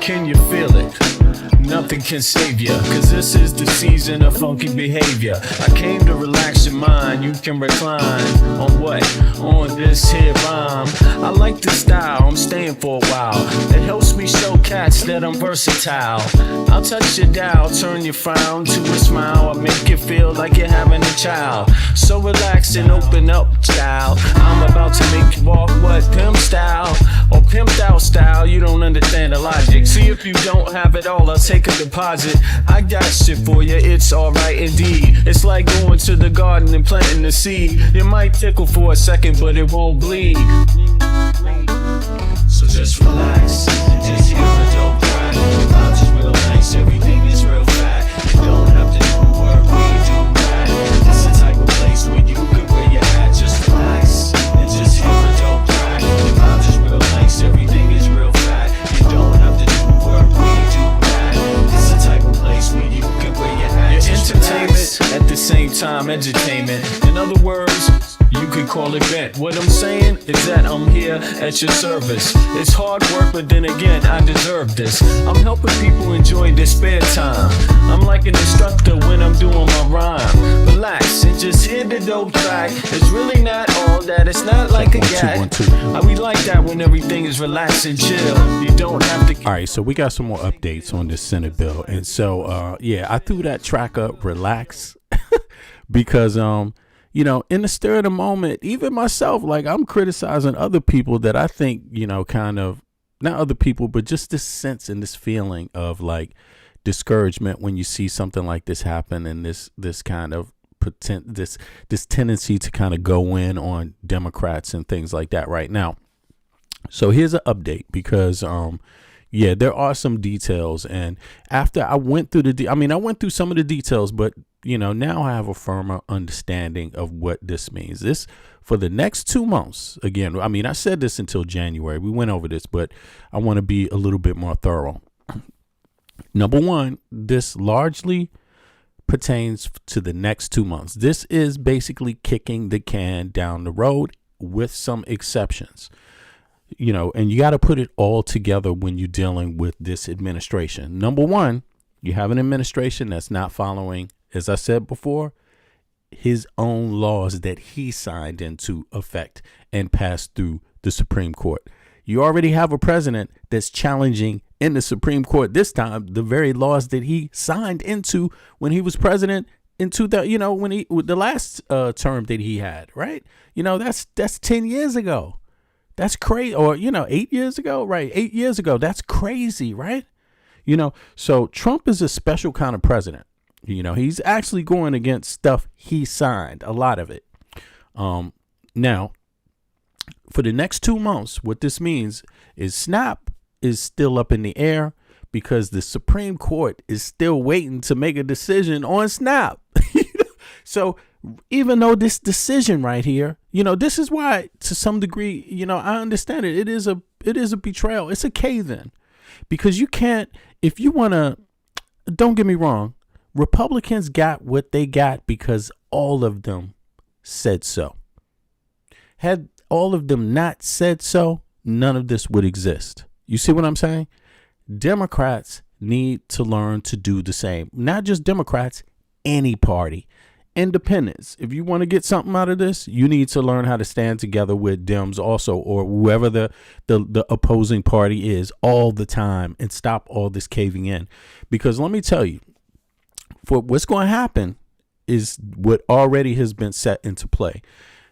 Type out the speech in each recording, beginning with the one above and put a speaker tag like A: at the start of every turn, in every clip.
A: Can you feel it? Nothing can save ya, cause this is the season of funky behavior. I came to relax your mind, you can recline. On what? On this here rhyme. I like the style, I'm staying for a while. It helps me show cats that I'm versatile. I'll touch your dial, turn your frown to a smile. I'll make you feel like you're having a child. So relax and open up, child. I'm about to make you walk what? Pimp style or pimped out style. You don't understand the logic. See, if you don't have it all, I'll take a deposit. I got shit for you, it's alright indeed. It's like going to the garden and planting the seed. It might tickle for a second, but it won't bleed. So just relax and just hear a dope track. The vibes is real nice, everything is real fat. You don't have to do work, we do that. It's the type of place where you can where you at. Just relax and just hear a dope track. The vibes is real nice, everything is real fat. You don't have to do work, we do that. It's the type of place where you can where you at. Your entertainment at the same time, edutainment. In other words, you could call it bent. What I'm saying is that I'm here at your service. It's hard work, but then again, I deserve this. I'm helping people enjoy their spare time. I'm like an instructor when I'm doing my rhyme. Relax and just hear the dope track. It's really not all that. It's not like a gag. We like that when everything is relaxed and chill. You don't have to.
B: All right, so we got some more updates on this Senate bill. And so, yeah, I threw that track up, Relax, because, you know, in the stir of the moment, even myself, like I'm criticizing other people that I think, you know, kind of not other people, but just this sense and this feeling of like discouragement when you see something like this happen and this kind of this tendency to kind of go in on Democrats and things like that right now. So here's an update because, yeah, there are some details. And after I went through I went through some of the details, but you know, now I have a firmer understanding of what this means. This for the next 2 months. Again, I mean, I said this until January. We went over this, but I want to be a little bit more thorough. Number one, this largely pertains to the next 2 months. This is basically kicking the can down the road with some exceptions. You know, and you got to put it all together when you're dealing with this administration. Number one, you have an administration that's not following, as I said before, his own laws that he signed into effect and passed through the Supreme Court. You already have a president that's challenging in the Supreme Court this time the very laws that he signed into when he was president in 2000, you know, when he with the last term that he had, right? You know, that's 10 years ago. That's crazy. Or, you know, 8 years ago, right? 8 years ago. That's crazy, right? You know, so Trump is a special kind of president. You know, he's actually going against stuff he signed, a lot of it. Now, for the next 2 months, what this means is SNAP is still up in the air because the Supreme Court is still waiting to make a decision on SNAP. So even though this decision right here, you know, this is why to some degree, you know, I understand it. It is a betrayal. It's a cave-in because you can't, if you want to, don't get me wrong. Republicans got what they got because all of them said so. Had all of them not said so, none of this would exist. You see what I'm saying? Democrats need to learn to do the same. Not just Democrats, any party. Independents. If you want to get something out of this, you need to learn how to stand together with Dems also, or whoever the opposing party is all the time, and stop all this caving in. Because let me tell you, for what's going to happen is what already has been set into play.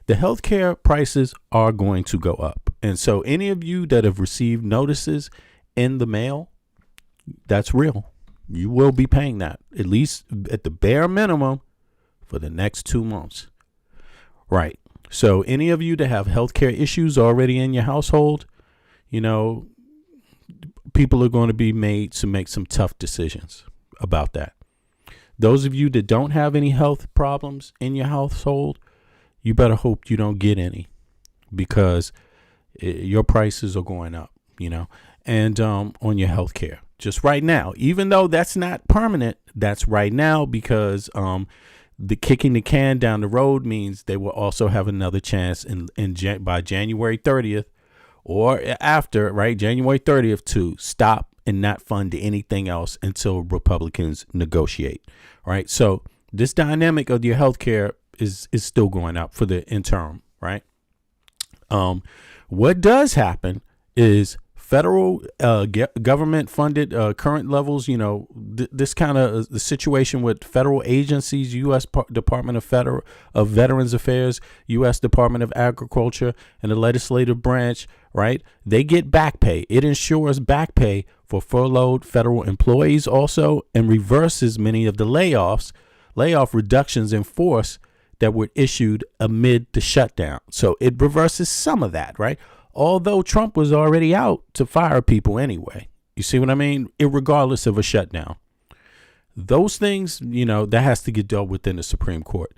B: The healthcare prices are going to go up. And so any of you that have received notices in the mail, that's real. You will be paying that, at least at the bare minimum, for the next 2 months. Right. So any of you that have healthcare issues already in your household, you know, people are going to be made to make some tough decisions about that. Those of you that don't have any health problems in your household, you better hope you don't get any, because your prices are going up, you know, and on your health care just right now, even though that's not permanent, that's right now, because the kicking the can down the road means they will also have another chance by January 30th or after, right, January 30th, to stop and not fund anything else until Republicans negotiate. Right. So this dynamic of your health care is still going up for the interim. Right. What does happen is federal government funded current levels, this kind of the situation with federal agencies, U.S. Department of Veterans Affairs, U.S. Department of Agriculture, and the legislative branch, right? They get back pay. It ensures back pay for furloughed federal employees also, and reverses many of the layoff reductions in force that were issued amid the shutdown. So it reverses some of that, right? Although Trump was already out to fire people anyway. You see what I mean? Irregardless of a shutdown. Those things, that has to get dealt with in the Supreme Court.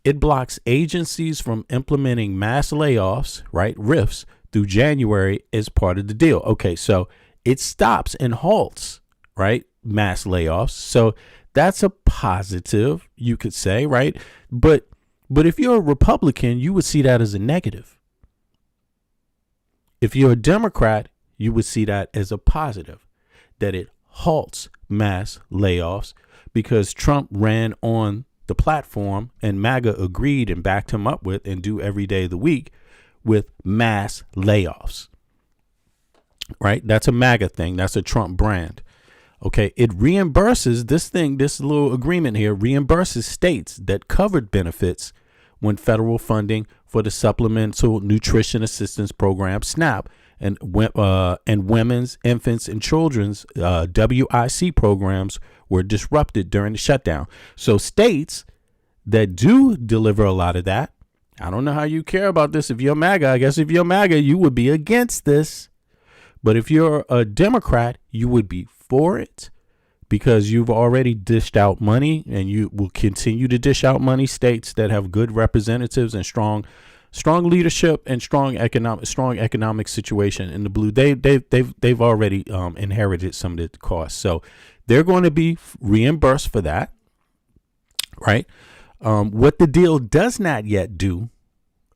B: It blocks agencies from implementing mass layoffs, right, RIFs, through January as part of the deal. Okay, so it stops and halts, right, mass layoffs. So that's a positive, you could say, right? But if you're a Republican, you would see that as a negative. If you're a Democrat, you would see that as a positive, that it halts mass layoffs because Trump ran on the platform and MAGA agreed and backed him up with and do every day of the week with mass layoffs. Right? That's a MAGA thing. That's a Trump brand. Okay. It reimburses this little agreement here reimburses states that covered benefits when federal funding for the Supplemental Nutrition Assistance Program, SNAP, and women's, infants, and children's WIC programs were disrupted during the shutdown. So states that do deliver a lot of that, I don't know how you care about this. If you're MAGA, I guess if you're MAGA, you would be against this. But if you're a Democrat, you would be for it, because you've already dished out money and you will continue to dish out money. States that have good representatives and strong leadership and strong economic situation in the blue, they've already inherited some of the costs. So they're going to be reimbursed for that. Right. What the deal does not yet do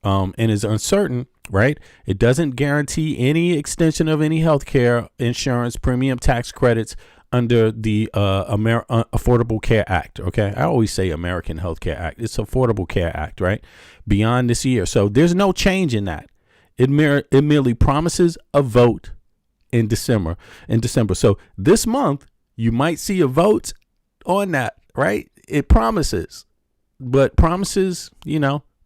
B: and is uncertain. Right. It doesn't guarantee any extension of any health care insurance premium tax credits under the Affordable Care Act. OK, I always say American Health Care Act. It's Affordable Care Act. Right. Beyond this year. So there's no change in that. It merely promises a vote in December. So this month you might see a vote on that. Right. It promises, but promises,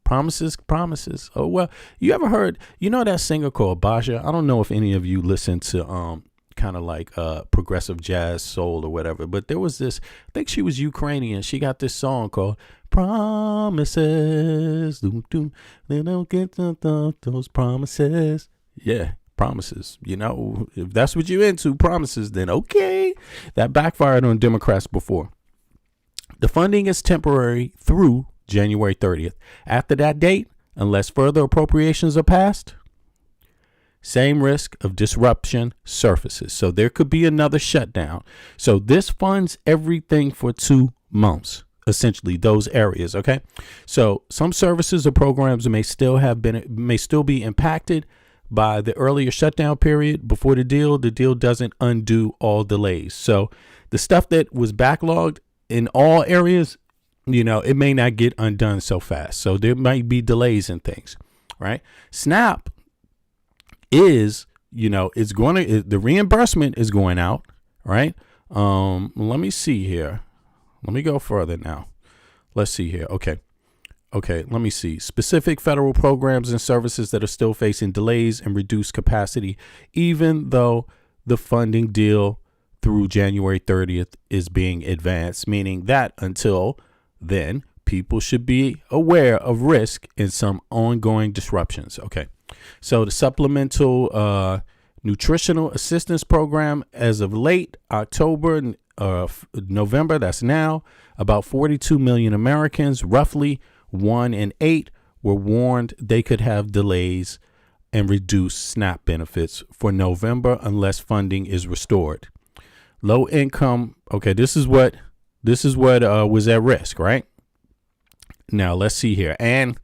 B: promises. Oh, well, you ever heard, that singer called Baja? I don't know if any of you listen to kind of like progressive jazz, soul, or whatever, but there was this, I think she was Ukrainian. She got this song called Promises. They don't get those promises. Yeah, promises. If that's what you're into, promises, then okay. That backfired on Democrats before. The funding is temporary through January 30th. After that date, unless further appropriations are passed, same risk of disruption surfaces. So there could be another shutdown. So this funds everything for 2 months, essentially those areas. OK, so some services or programs may still be impacted by the earlier shutdown period before the deal. The deal doesn't undo all delays. So the stuff that was backlogged in all areas, it may not get undone so fast. So there might be delays in things. Right. SNAP is, the reimbursement is going out. Right. Let me see here. Let me go further now. Let's see here. Okay. Let me see. Specific federal programs and services that are still facing delays and reduced capacity, even though the funding deal through January 30th is being advanced, meaning that until then, people should be aware of risk and some ongoing disruptions. Okay. So the Supplemental Nutritional Assistance Program, as of late October, November, that's now, about 42 million Americans, roughly 1 in 8, were warned they could have delays and reduced SNAP benefits for November unless funding is restored. Low income. Okay, this is what was at risk, right? Now let's see here. And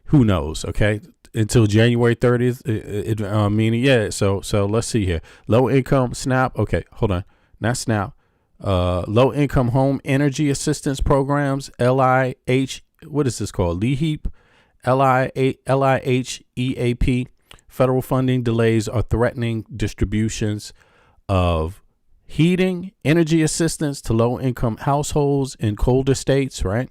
B: who knows? Okay, until January 30th. Meaning, yeah. So let's see here. Low income SNAP. Okay, hold on. Not SNAP. Low income home energy assistance programs. LIH. What is this called? LIHEAP. LIHEAP. Federal funding delays are threatening distributions of heating, energy assistance to low income households in colder states, right?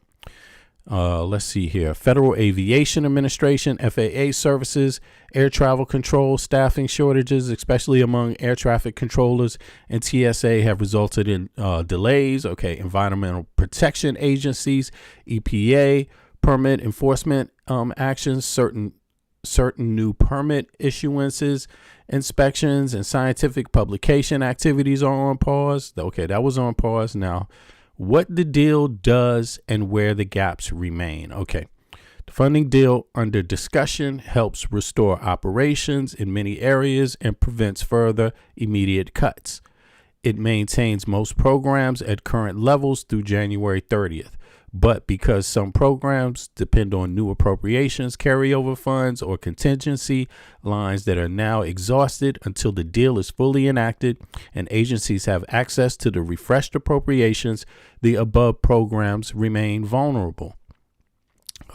B: Let's see here. Federal Aviation Administration, FAA services, air travel control, staffing shortages, especially among air traffic controllers and TSA, have resulted in delays. Okay, environmental protection agencies, EPA, permit enforcement actions, certain new permit issuances, inspections, and scientific publication activities are on pause. Okay, that was on pause. Now, what the deal does and where the gaps remain. Okay, the funding deal under discussion helps restore operations in many areas and prevents further immediate cuts. It maintains most programs at current levels through January 30th. But because some programs depend on new appropriations, carryover funds, or contingency lines that are now exhausted until the deal is fully enacted and agencies have access to the refreshed appropriations, the above programs remain vulnerable.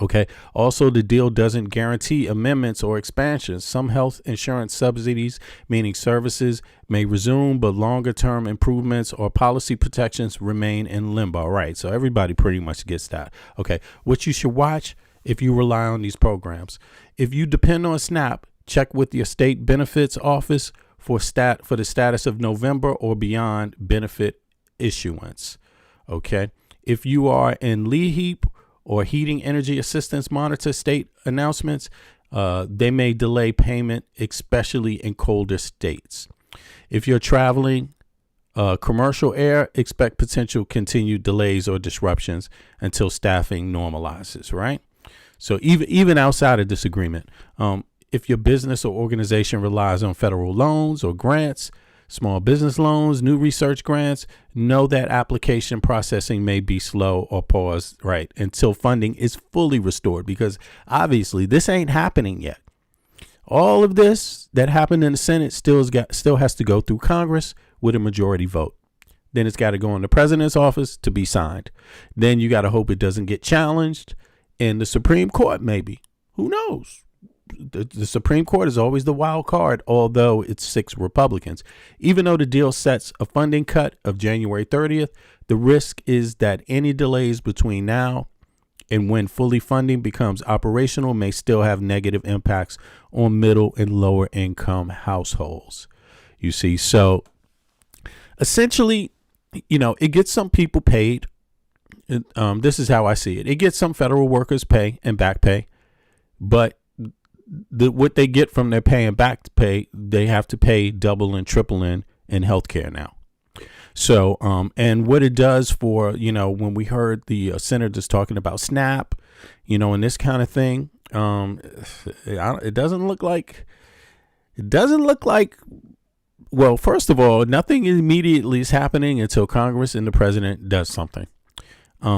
B: Okay. Also, the deal doesn't guarantee amendments or expansions. Some health insurance subsidies, meaning services, may resume, but longer term improvements or policy protections remain in limbo. Right. So everybody pretty much gets that. Okay. What you should watch if you rely on these programs. If you depend on SNAP, check with your state benefits office for the status of November or beyond benefit issuance. Okay. If you are in LIHEAP or heating energy assistance monitor state announcements, they may delay payment, especially in colder states. If you're traveling commercial air, expect potential continued delays or disruptions until staffing normalizes, right? So even outside of this agreement, if your business or organization relies on federal loans or grants, small business loans, new research grants, know that application processing may be slow or paused, right, until funding is fully restored, because obviously this ain't happening yet. All of this that happened in the Senate still has to go through Congress with a majority vote. Then it's got to go in the president's office to be signed. Then you got to hope it doesn't get challenged in the Supreme Court, maybe. Who knows? The Supreme Court is always the wild card, although it's 6 Republicans. Even though the deal sets a funding cut of January 30th, the risk is that any delays between now and when fully funding becomes operational may still have negative impacts on middle and lower income households. You see, so essentially, it gets some people paid. This is how I see it. It gets some federal workers pay and back pay, but what they get from their pay and back pay, they have to pay double and triple in healthcare now. So, and what it does for, when we heard the senators talking about SNAP, and this kind of thing, it doesn't look like, well, first of all, nothing immediately is happening until Congress and the president does something.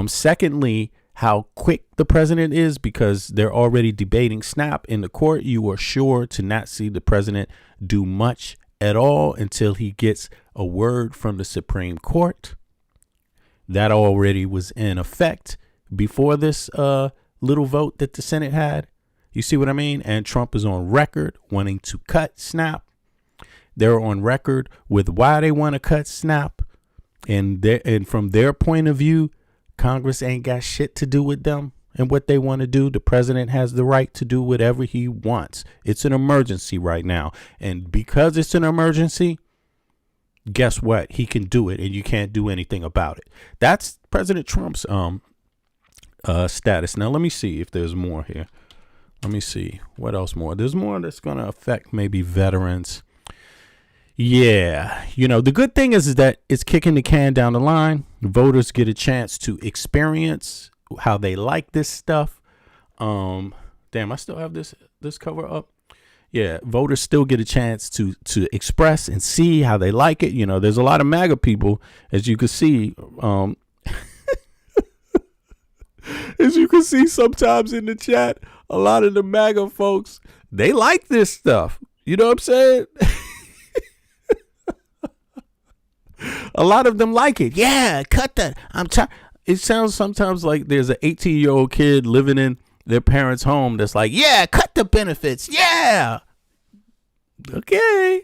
B: Secondly, how quick the president is, because they're already debating SNAP in the court. You are sure to not see the president do much at all until he gets a word from the Supreme Court. That already was in effect before this little vote that the Senate had. You see what I mean? And Trump is on record wanting to cut SNAP. They're on record with why they want to cut SNAP. And from their point of view, Congress ain't got shit to do with them and what they want to do. The president has the right to do whatever he wants. It's an emergency right now. And because it's an emergency, guess what? He can do it and you can't do anything about it. That's President Trump's status. Now, let me see if there's more here. Let me see. What else more? There's more that's going to affect maybe veterans. Yeah, the good thing is that it's kicking the can down the line. Voters get a chance to experience how they like this stuff. Damn, I still have this cover up. Yeah, voters still get a chance to express and see how they like it. There's a lot of MAGA people, as you can see. As you can see sometimes in the chat, a lot of the MAGA folks, They like this stuff. You know what I'm saying? A lot of them like it. Yeah, cut that. I'm tired. It sounds sometimes like there's an 18-year-old kid living in their parents' home that's like, yeah, cut the benefits. Yeah. Okay.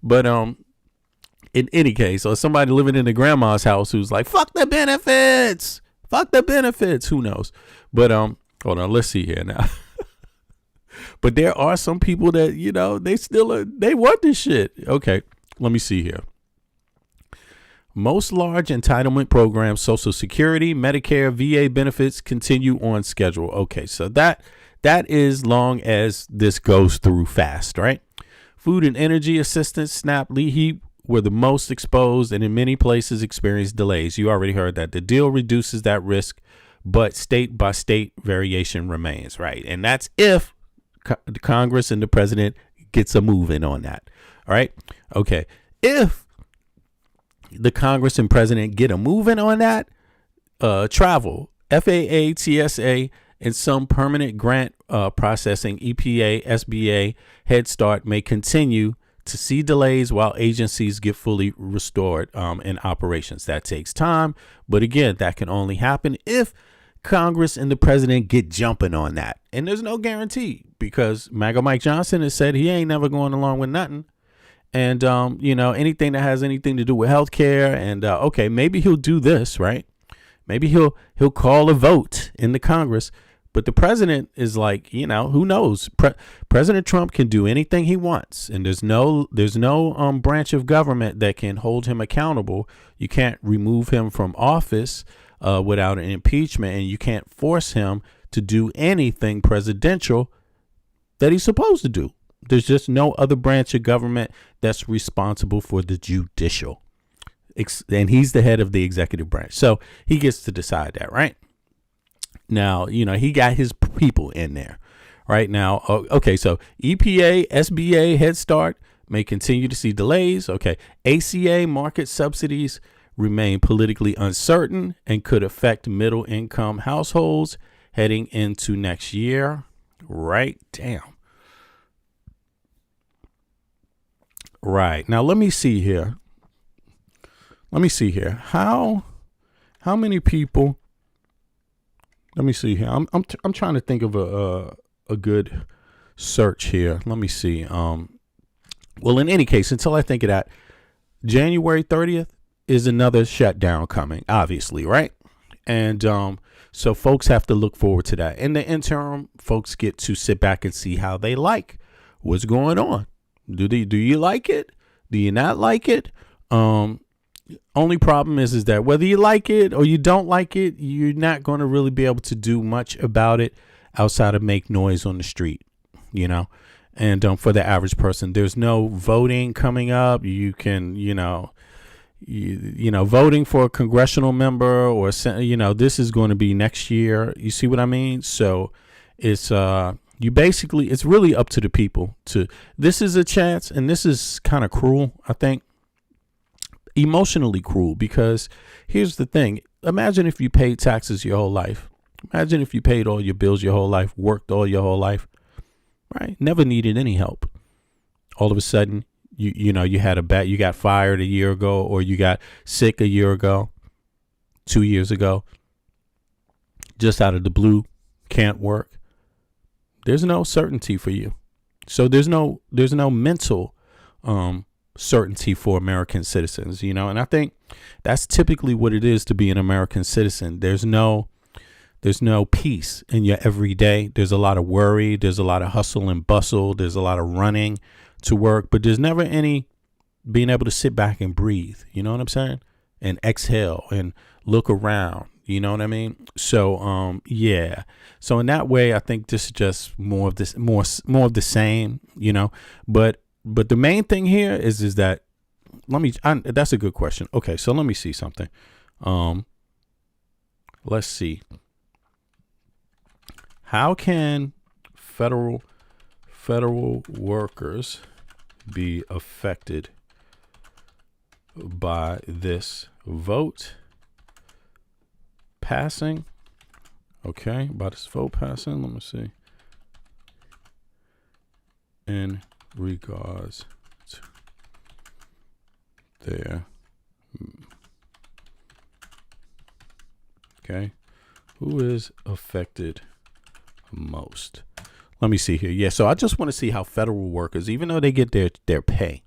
B: But in any case, or somebody living in the grandma's house who's like, fuck the benefits. Fuck the benefits. Who knows? But hold on, let's see here now. But there are some people that, you know, they want this shit. Okay, let me see here. Most large entitlement programs, Social Security, Medicare, VA benefits continue on schedule. Okay, so that is long as this goes through fast, right? Food and energy assistance, SNAP, LEHEAP were the most exposed and in many places experienced delays. You already heard that. The deal reduces that risk, but state by state variation remains, right? And that's if the Congress and the president gets a move in on that. All right. Okay. If the Congress and president get a moving on that, travel, FAA, TSA, and some permanent grant processing, EPA, SBA, Head Start may continue to see delays while agencies get fully restored in operations. That takes time. But again, that can only happen if Congress and the president get jumping on that. And there's no guarantee because MAGA Mike Johnson has said he ain't never going along with nothing. And, you know, anything that has anything to do with health care. And, okay, maybe he'll do this, right? Maybe he'll call a vote in the Congress. But the president is like, you know, who knows? President Trump can do anything he wants. And there's no branch of government that can hold him accountable. You can't remove him from office without an impeachment. And you can't force him to do anything presidential that he's supposed to do. There's just no other branch of government that's responsible for the judicial. And he's the head of the executive branch. So he gets to decide that, right? Now, you know, he got his people in there right now. Okay, so EPA, SBA, Head Start may continue to see delays. Okay, ACA market subsidies remain politically uncertain and could affect middle income households heading into next year. Right. Damn. Right. Now, let me see here. How many people? Let me see here. I'm trying to think of a good search here. Let me see. Well, in any case, until I think of that, January 30th is another shutdown coming, obviously, right? And so folks have to look forward to that. In the interim, folks get to sit back and see how they like what's going on. Do you like it? Do you not like it? Only problem is that whether you like it or you don't like it, you're not going to really be able to do much about it outside of make noise on the street, you know. And for the average person, there's no voting coming up. You can, you know, voting for a congressional member or, you know, this is going to be next year. You see what I mean? So it's it's really up to the people this is a chance. And this is kind of cruel, I think, emotionally cruel, because here's the thing. Imagine if you paid taxes your whole life. Imagine if you paid all your bills your whole life, worked all your whole life, right? Never needed any help. All of a sudden, you got fired a year ago, or you got sick a year ago, 2 years ago, just out of the blue, can't work. There's no certainty for you. So there's no mental certainty for American citizens, you know, and I think that's typically what it is to be an American citizen. There's no peace in your everyday. There's a lot of worry. There's a lot of hustle and bustle. There's a lot of running to work, but there's never any being able to sit back and breathe. You know what I'm saying? And exhale and look around. You know what I mean? So, yeah. So in that way, I think this is just more of the same, you know, but the main thing here is that that's a good question. Okay. So let me see something. Let's see. How can federal workers be affected by this vote passing? Okay, by this vote passing, let me see. in regards to their okay, who is affected most? Let me see here. Yeah, so I just want to see how federal workers, even though they get their pay,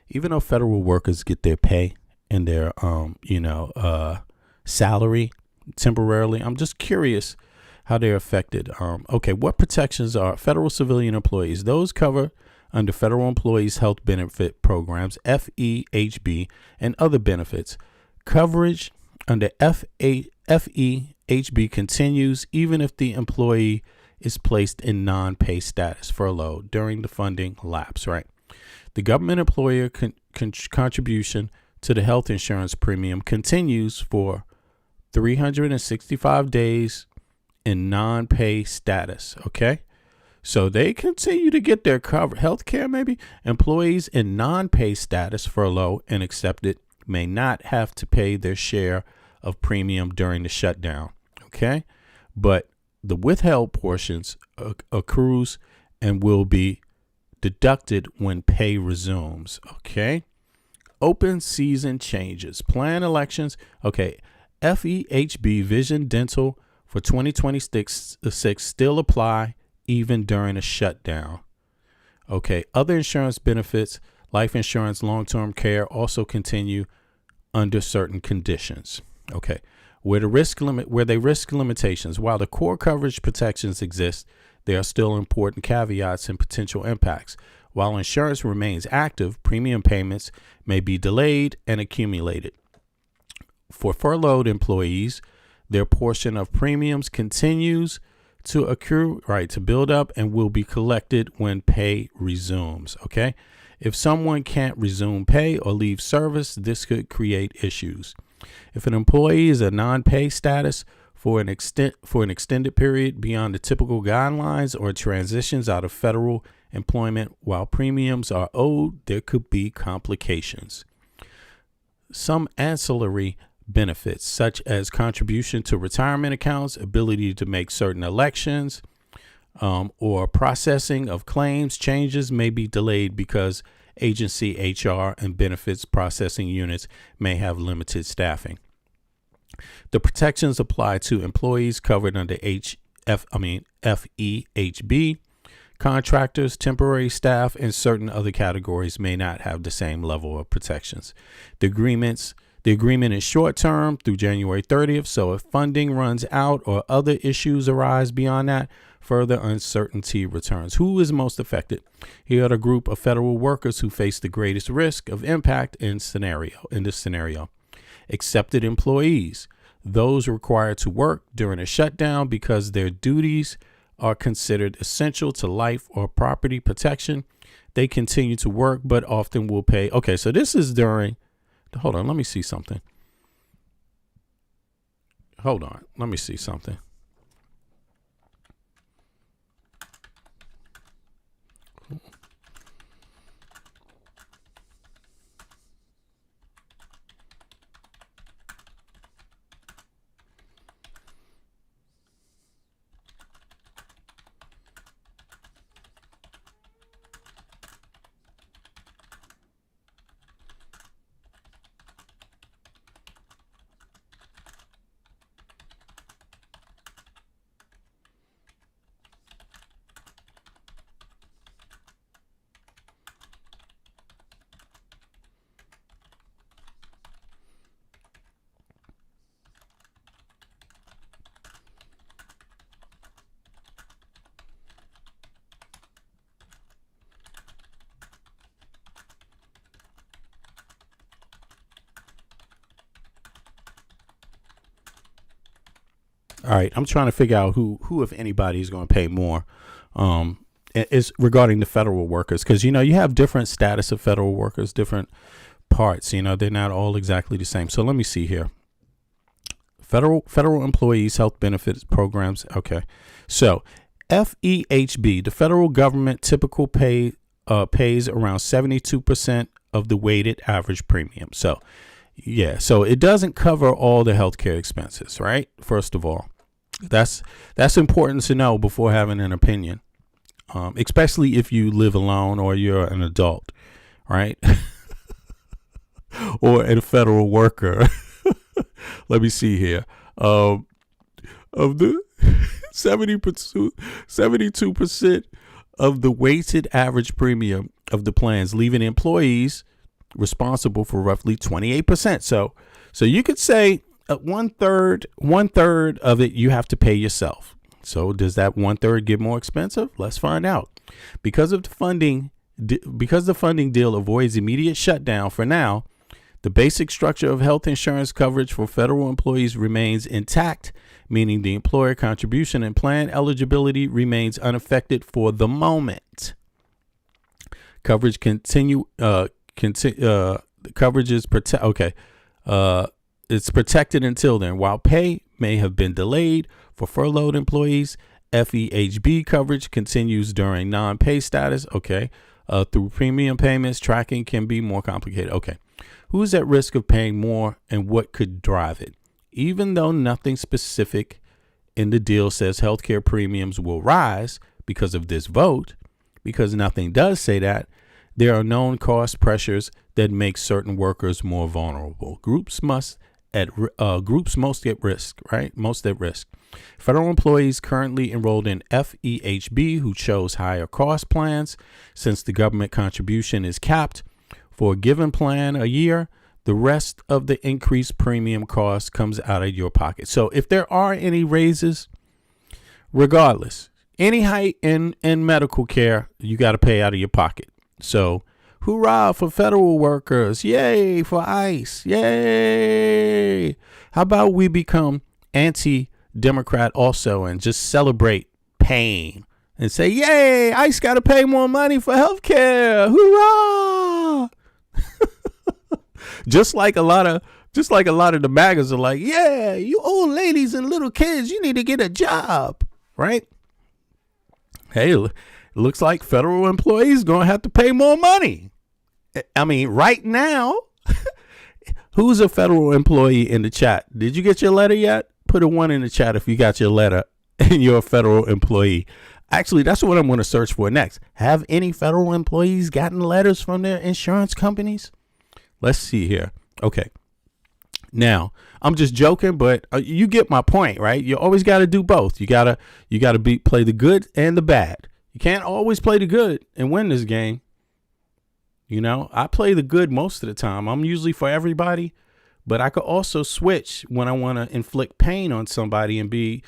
B: even though federal workers get their pay and their salary temporarily, I'm just curious how they're affected. Okay, what protections are federal civilian employees? Those covered under Federal Employees Health Benefit Programs, FEHB, and other benefits. Coverage under FEHB continues even if the employee is placed in non-pay status, furlough, during the funding lapse, right? The government employer contribution to the health insurance premium continues for 365 days in non-pay status, okay? So they continue to get their cover health care, maybe. Employees in non-pay status, furlough, and accepted may not have to pay their share of premium during the shutdown, okay? But the withheld portions accrues and will be deducted when pay resumes, okay? Open season changes. Plan elections, okay. FEHB, vision, dental for 2026 still apply even during a shutdown. Okay, other insurance benefits, life insurance, long-term care also continue under certain conditions. Okay, where they risk limitations. While the core coverage protections exist, there are still important caveats and potential impacts. While insurance remains active, premium payments may be delayed and accumulated. For furloughed employees, their portion of premiums continues to accrue, right, to build up and will be collected when pay resumes, okay? If someone can't resume pay or leave service, this could create issues. If an employee is a non-pay status for an extended period beyond the typical guidelines or transitions out of federal employment while premiums are owed, there could be complications. Some ancillary benefits, such as contribution to retirement accounts, ability to make certain elections, or processing of claims changes may be delayed because agency HR and benefits processing units may have limited staffing. The protections apply to employees covered under FEHB. Contractors, temporary staff, and certain other categories may not have the same level of protections. The agreement is short term through January 30th, so if funding runs out or other issues arise beyond that, further uncertainty returns. Who is most affected? Here are the group of federal workers who face the greatest risk of impact in this scenario. Accepted employees, those required to work during a shutdown because their duties are considered essential to life or property protection. They continue to work, but often will pay. Okay, so this is during. Hold on, let me see something. Hold on, let me see something. All right, I'm trying to figure out who if anybody, is going to pay more. It's regarding the federal workers, because you have different status of federal workers, different parts. They're not all exactly the same. So let me see here. Federal employees health benefits programs. Okay, so FEHB, the federal government typical pays around 72% of the weighted average premium. So yeah, so it doesn't cover all the healthcare expenses, right? First of all, that's important to know before having an opinion. especially if you live alone or you're an adult, right? Or a federal worker. Let me see here. Of the 72% of the weighted average premium of the plans, leaving employees responsible for roughly 28%. So you could say one third of it you have to pay yourself. So does that 1/3 get more expensive? Let's find out. Because the funding deal avoids immediate shutdown for now, the basic structure of health insurance coverage for federal employees remains intact, meaning the employer contribution and plan eligibility remains unaffected for the moment. Coverage it's protected until then. While pay may have been delayed for furloughed employees, FEHB coverage continues during non-pay status. Through premium payments, tracking can be more complicated. Who is at risk of paying more and what could drive it? Even though nothing specific in the deal says healthcare premiums will rise because of this vote, because nothing does say that, there are known cost pressures that make certain workers more vulnerable. Groups most at risk. Federal employees currently enrolled in FEHB who chose higher cost plans, since the government contribution is capped for a given plan a year, the rest of the increased premium cost comes out of your pocket. So if there are any raises, regardless, any hike in medical care, you got to pay out of your pocket. So hoorah for federal workers. Yay for ICE. Yay. How about we become anti-Democrat also and just celebrate pain and say, yay, ICE got to pay more money for health care. Hoorah. Just like a lot of the MAGAs are like, yeah, you old ladies and little kids, you need to get a job, right? Hey, it looks like federal employees going to have to pay more money. I mean, right now, who's a federal employee in the chat? Did you get your letter yet? Put a 1 in the chat if you got your letter and you're a federal employee. Actually, that's what I'm going to search for next. Have any federal employees gotten letters from their insurance companies? Let's see here. Okay. Now, I'm just joking, but you get my point, right? You always got to do both. You got to play the good and the bad. You can't always play the good and win this game. You know, I play the good most of the time. I'm usually for everybody, but I could also switch when I want to inflict pain on somebody and be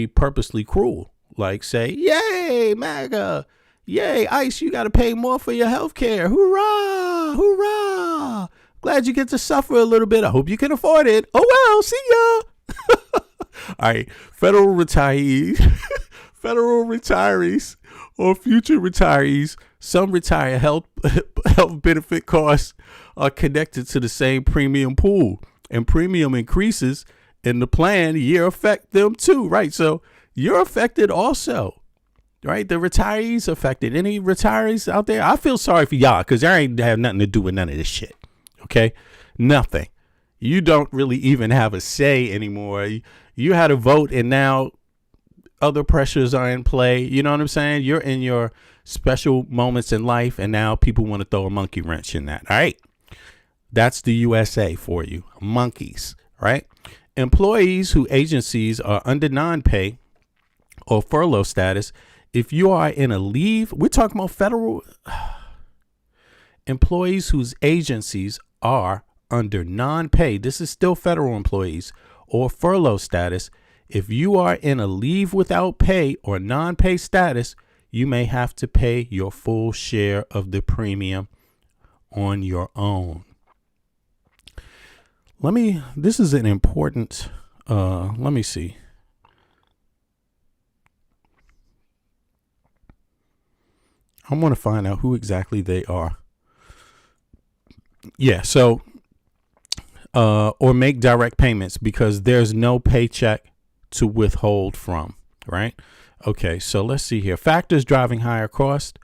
B: purposely cruel. Like say, yay, MAGA. Yay, ICE, you got to pay more for your health care. Hoorah! Hoorah! Glad you get to suffer a little bit. I hope you can afford it. Oh, well, see ya. All right, federal retirees or future retirees, some retire health benefit costs are connected to the same premium pool, and premium increases in the plan year affect them too, right? So you're affected also. Right, the retirees affected. Any retirees out there? I feel sorry for y'all because y'all ain't have nothing to do with none of this shit. Okay, nothing. You don't really even have a say anymore. You had a vote, and now other pressures are in play. You know what I'm saying? You're in your special moments in life, and now people want to throw a monkey wrench in that. All right, that's the USA for you, monkeys. Right, employees whose agencies are under non-pay or furlough status. If you are in a leave, we're talking about federal employees whose agencies are under non-pay. This is still federal employees or furlough status. If you are in a leave without pay or non-pay status, you may have to pay your full share of the premium on your own. This is an important, let me see. I want to find out who exactly they are. Yeah, so, or make direct payments because there's no paycheck to withhold from, right? Okay, so let's see here. Factors driving higher cost,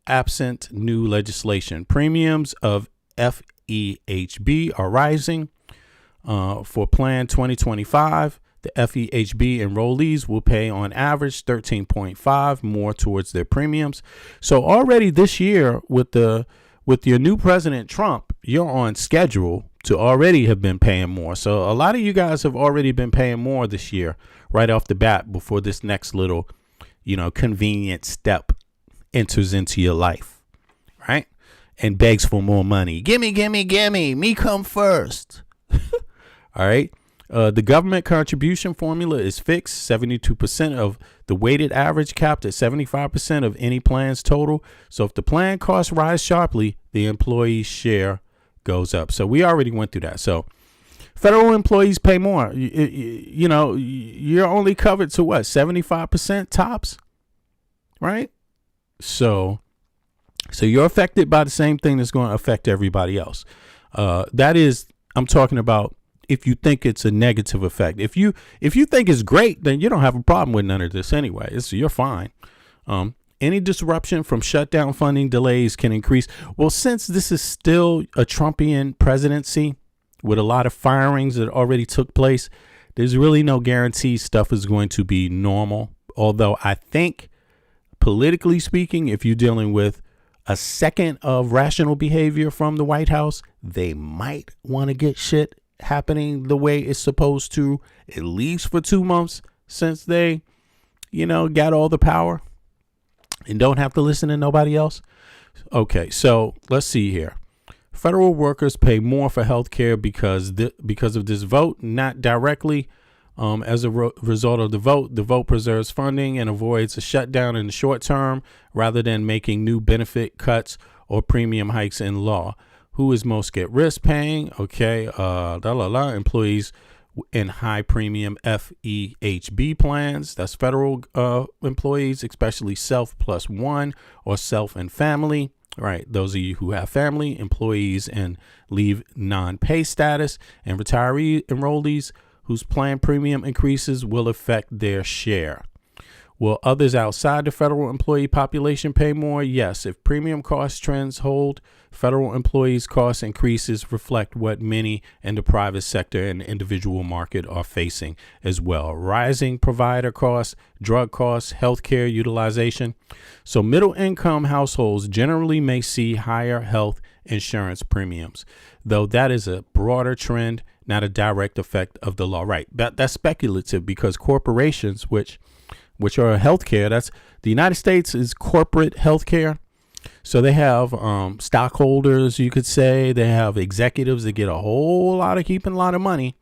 B: absent new legislation. Premiums of FEHB are rising for Plan 2025. The FEHB enrollees will pay on average 13.5 more towards their premiums. So already this year with your new president Trump, you're on schedule to already have been paying more. So a lot of you guys have already been paying more this year right off the bat before this next little, convenient step enters into your life, right? And begs for more money. Gimme, gimme, gimme. Me come first. All right. The government contribution formula is fixed, 72% of the weighted average, capped at 75% of any plan's total. So if the plan costs rise sharply, the employee's share goes up. So we already went through that. So federal employees pay more. You're only covered to what, 75% tops, right? So you're affected by the same thing that's going to affect everybody else. That is, I'm talking about if you think it's a negative effect. If you think it's great, then you don't have a problem with none of this anyway. You're fine. Any disruption from shutdown funding delays can increase. Well, since this is still a Trumpian presidency with a lot of firings that already took place, there's really no guarantee stuff is going to be normal. Although I think, politically speaking, if you're dealing with a second of rational behavior from the White House, they might want to get shit happening the way it's supposed to, at least for 2 months since they, got all the power and don't have to listen to nobody else. Okay, so let's see here. Federal workers pay more for health care because of this vote, not directly. As a result of the vote preserves funding and avoids a shutdown in the short term rather than making new benefit cuts or premium hikes in law. Who is most at risk paying? Okay, employees in high premium FEHB plans. That's federal employees, especially self plus one or self and family. Right, those of you who have family, employees and leave non-pay status, and retiree enrollees whose plan premium increases will affect their share. Will others outside the federal employee population pay more? Yes. If premium cost trends hold, federal employees' cost increases reflect what many in the private sector and individual market are facing as well. Rising provider costs, drug costs, healthcare utilization. So middle income households generally may see higher health insurance premiums, though that is a broader trend, not a direct effect of the law. Right. That's speculative because corporations, which are healthcare, that's the United States is corporate healthcare. So they have stockholders, you could say. They have executives that get a whole lot of keeping a lot of money.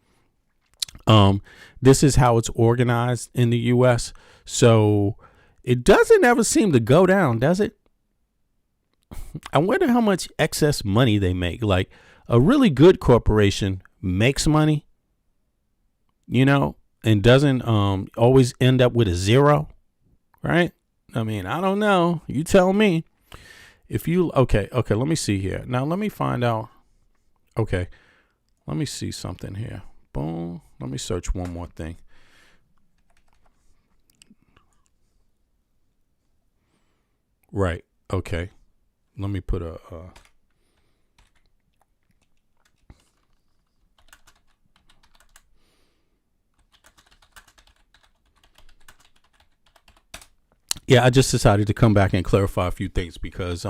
B: This is how it's organized in the U.S. So it doesn't ever seem to go down, does it? I wonder how much excess money they make. Like a really good corporation makes money, and doesn't always end up with a zero, right? I mean, I don't know. You tell me. Okay, let me see here. Now, let me find out. Okay, let me see something here. Boom. Let me search one more thing. Right, okay. Let me put a... Yeah, I just decided to come back and clarify a few things because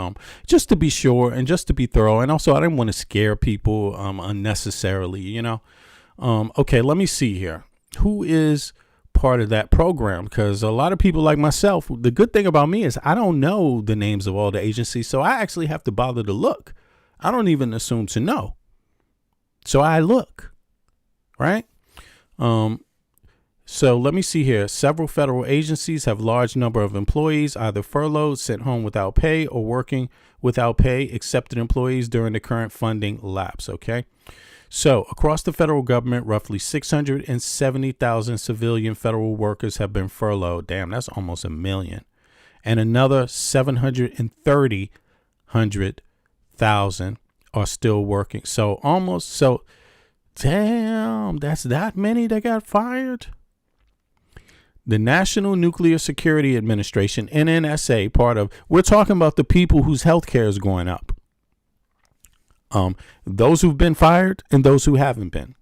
B: just to be sure and just to be thorough. And also, I didn't want to scare people unnecessarily, Okay, let me see here. Who is part of that program? Because a lot of people like myself, the good thing about me is I don't know the names of all the agencies. So I actually have to bother to look. I don't even assume to know. So I look, right? So let me see here. Several federal agencies have large number of employees, either furloughed, sent home without pay, or working without pay, accepted employees during the current funding lapse. Okay. So across the federal government, roughly 670,000 civilian federal workers have been furloughed. Damn, that's almost 1 million. And another 730,000 are still working. So damn, that's that many that got fired. The National Nuclear Security Administration, NNSA, we're talking about the people whose health care is going up. Those who've been fired and those who haven't been.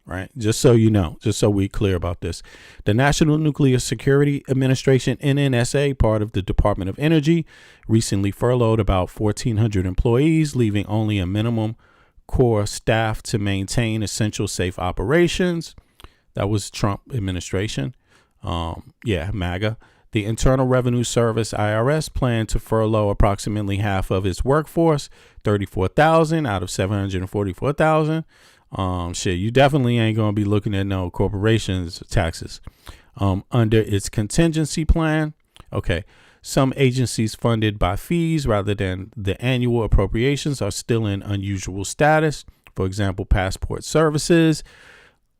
B: right? Just so you know, just so we're clear about this. The National Nuclear Security Administration, NNSA, part of the Department of Energy, recently furloughed about 1,400 employees, leaving only a minimum core staff to maintain essential safe operations. That was Trump administration. MAGA. The Internal Revenue Service, IRS, planned to furlough approximately half of its workforce, 34,000 out of 744,000. You definitely ain't going to be looking at no corporations taxes. Under its contingency plan, okay, some agencies funded by fees rather than the annual appropriations are still in unusual status. For example, passport services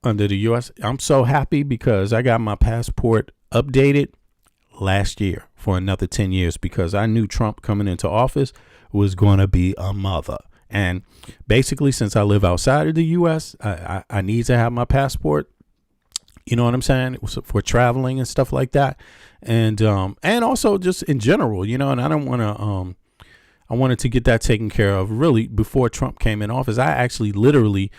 B: under the U.S. I'm so happy because I got my passport updated last year for another 10 years because I knew Trump coming into office was going to be a mother. And basically, since I live outside of the U.S., I need to have my passport. You know what I'm saying? For traveling and stuff like that. And also just in general, you know, and I don't want to I wanted to get that taken care of really before Trump came in office. I actually literally,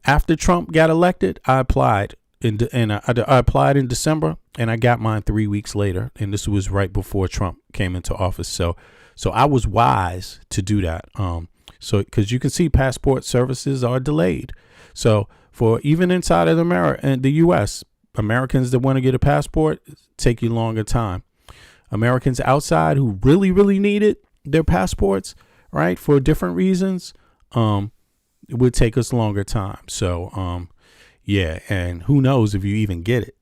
B: after Trump got elected, I applied. I applied in December and I got mine 3 weeks later. And this was right before Trump came into office. So I was wise to do that. So because you can see passport services are delayed. So for even inside of America and the U.S., Americans that want to get a passport take you longer time. Americans outside who really, really needed their passports, right, for different reasons, it would take us longer time. So, yeah, and who knows if you even get it.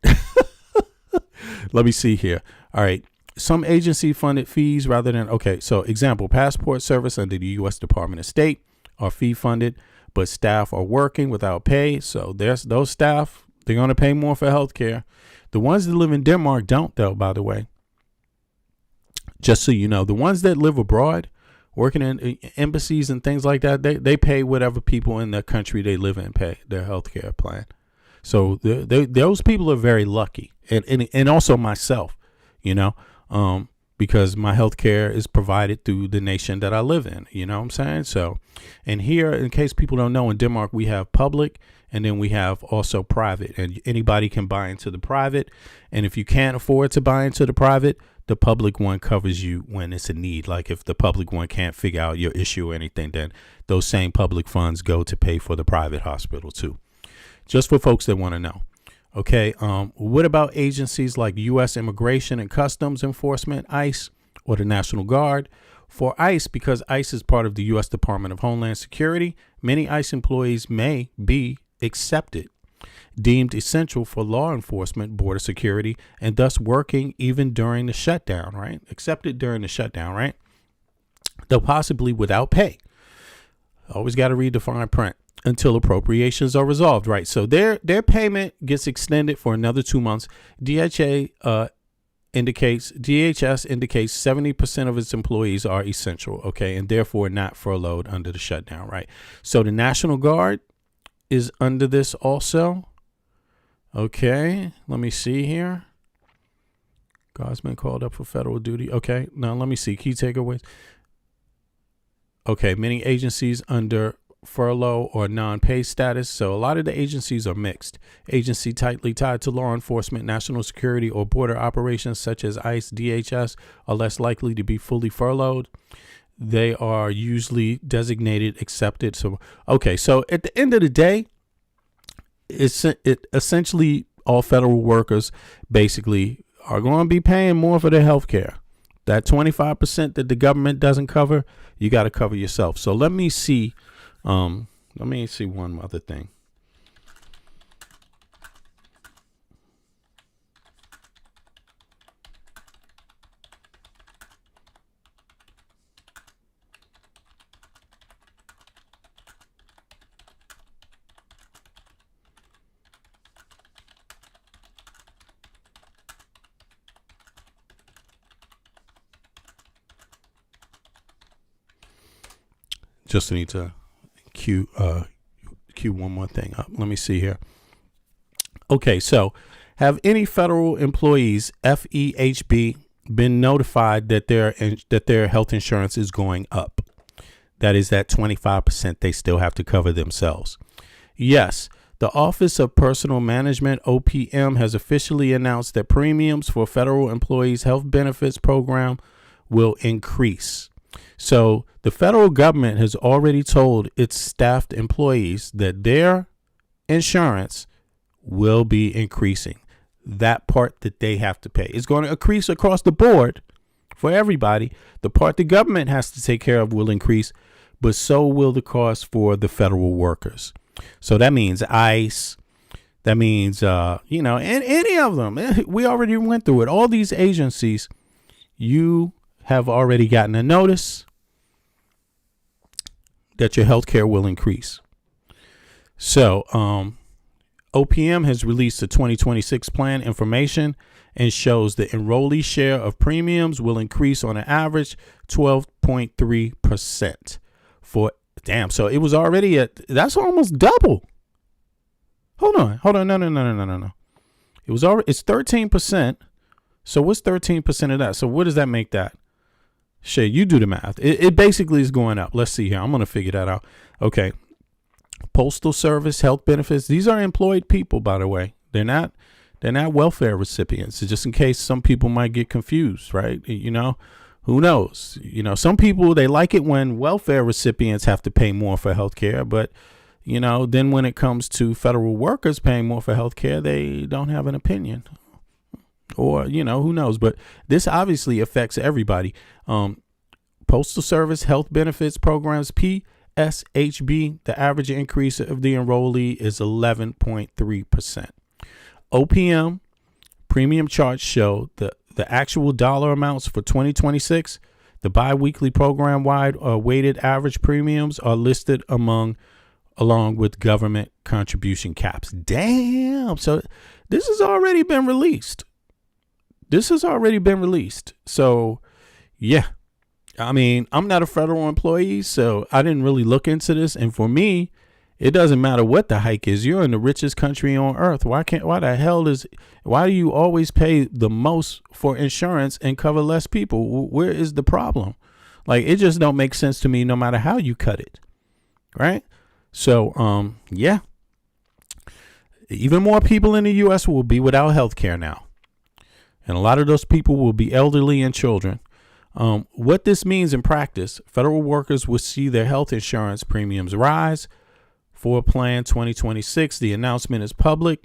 B: Let me see here. All right. Some agency funded fees rather than, okay, so example, passport service under the U.S. Department of State are fee funded, but staff are working without pay. So there's those staff, they're going to pay more for health care. The ones that live in Denmark don't, though, by the way. Just so you know, the ones that live abroad, working in embassies and things like that, they pay whatever people in the country they live in pay their health care plan. So those people are very lucky. And also myself, you know, because my health care is provided through the nation that I live in. You know what I'm saying? So, and here, in case people don't know, in Denmark, we have public and then we have also private, and anybody can buy into the private. And if you can't afford to buy into the private, the public one covers you when it's a need. Like if the public one can't figure out your issue or anything, then those same public funds go to pay for the private hospital too. Just for folks that want to know. Okay. What about agencies like U.S. Immigration and Customs Enforcement, ICE, or the National Guard? For ICE, because ICE is part of the U.S. Department of Homeland Security, many ICE employees may be accepted, deemed essential for law enforcement, border security, and thus working even during the shutdown, right? Accepted during the shutdown, right? Though possibly without pay. Always got to read the fine print until appropriations are resolved, right? So their payment gets extended for another 2 months. DHS indicates 70% of its employees are essential, okay, and therefore not furloughed under the shutdown, right? So the National Guard is under this also. Okay, let me see here. Guardsmen called up for federal duty. Okay, now let me see. Key takeaways. Okay, many agencies under furlough or non-pay status. So a lot of the agencies are mixed. Agency tightly tied to law enforcement, national security, or border operations such as ICE, DHS are less likely to be fully furloughed. They are usually designated accepted. So, okay, so at the end of the day, it essentially all federal workers basically are going to be paying more for their health care. That 25% that the government doesn't cover, you got to cover yourself. So let me see one other thing. Just need to cue one more thing up. Let me see here. Okay, so have any federal employees, FEHB, been notified that their health insurance is going up? That is that 25% they still have to cover themselves. Yes. The Office of Personnel Management, OPM, has officially announced that premiums for federal employees' health benefits program will increase. So the federal government has already told its staffed employees that their insurance will be increasing. That part that they have to pay is going to increase across the board for everybody. The part the government has to take care of will increase, but so will the cost for the federal workers. So that means ICE. That means, and any of them. We already went through it. All these agencies, you have already gotten a notice that your health care will increase. So OPM has released the 2026 plan information and shows the enrollee share of premiums will increase on an average 12.3% for so it was already that's almost double. Hold on. No. It's 13%. So what's 13% of that? So what does that make that? Shit, you do the math. It basically is going up. Let's see here. I'm going to figure that out. Okay. Postal Service, health benefits. These are employed people, by the way. They're not welfare recipients. So just in case some people might get confused, right? Who knows? Some people, they like it when welfare recipients have to pay more for health care. But, then when it comes to federal workers paying more for health care, they don't have an opinion. Or, who knows? But this obviously affects everybody. Postal Service health benefits programs, PSHB, the average increase of the enrollee is 11.3%. OPM premium charts show the actual dollar amounts for 2026. The biweekly program-wide weighted average premiums are listed along with government contribution caps. Damn. So this has already been released. So, yeah. I mean, I'm not a federal employee, so I didn't really look into this. And for me, it doesn't matter what the hike is. You're in the richest country on earth. Why do you always pay the most for insurance and cover less people? Where is the problem? Like, it just don't make sense to me no matter how you cut it. Right? So, yeah. Even more people in the U.S. will be without health care now. And a lot of those people will be elderly and children. What this means in practice, federal workers will see their health insurance premiums rise. For Plan 2026, the announcement is public,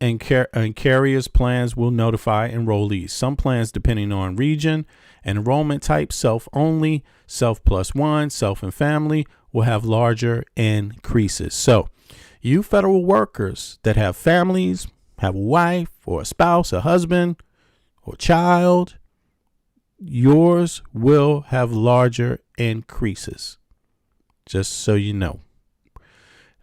B: and carriers' plans will notify enrollees. Some plans, depending on region and enrollment type, self-only, self+1, self and family, will have larger increases. So you federal workers that have families, have a wife or a spouse, a husband or child, yours will have larger increases. Just so you know.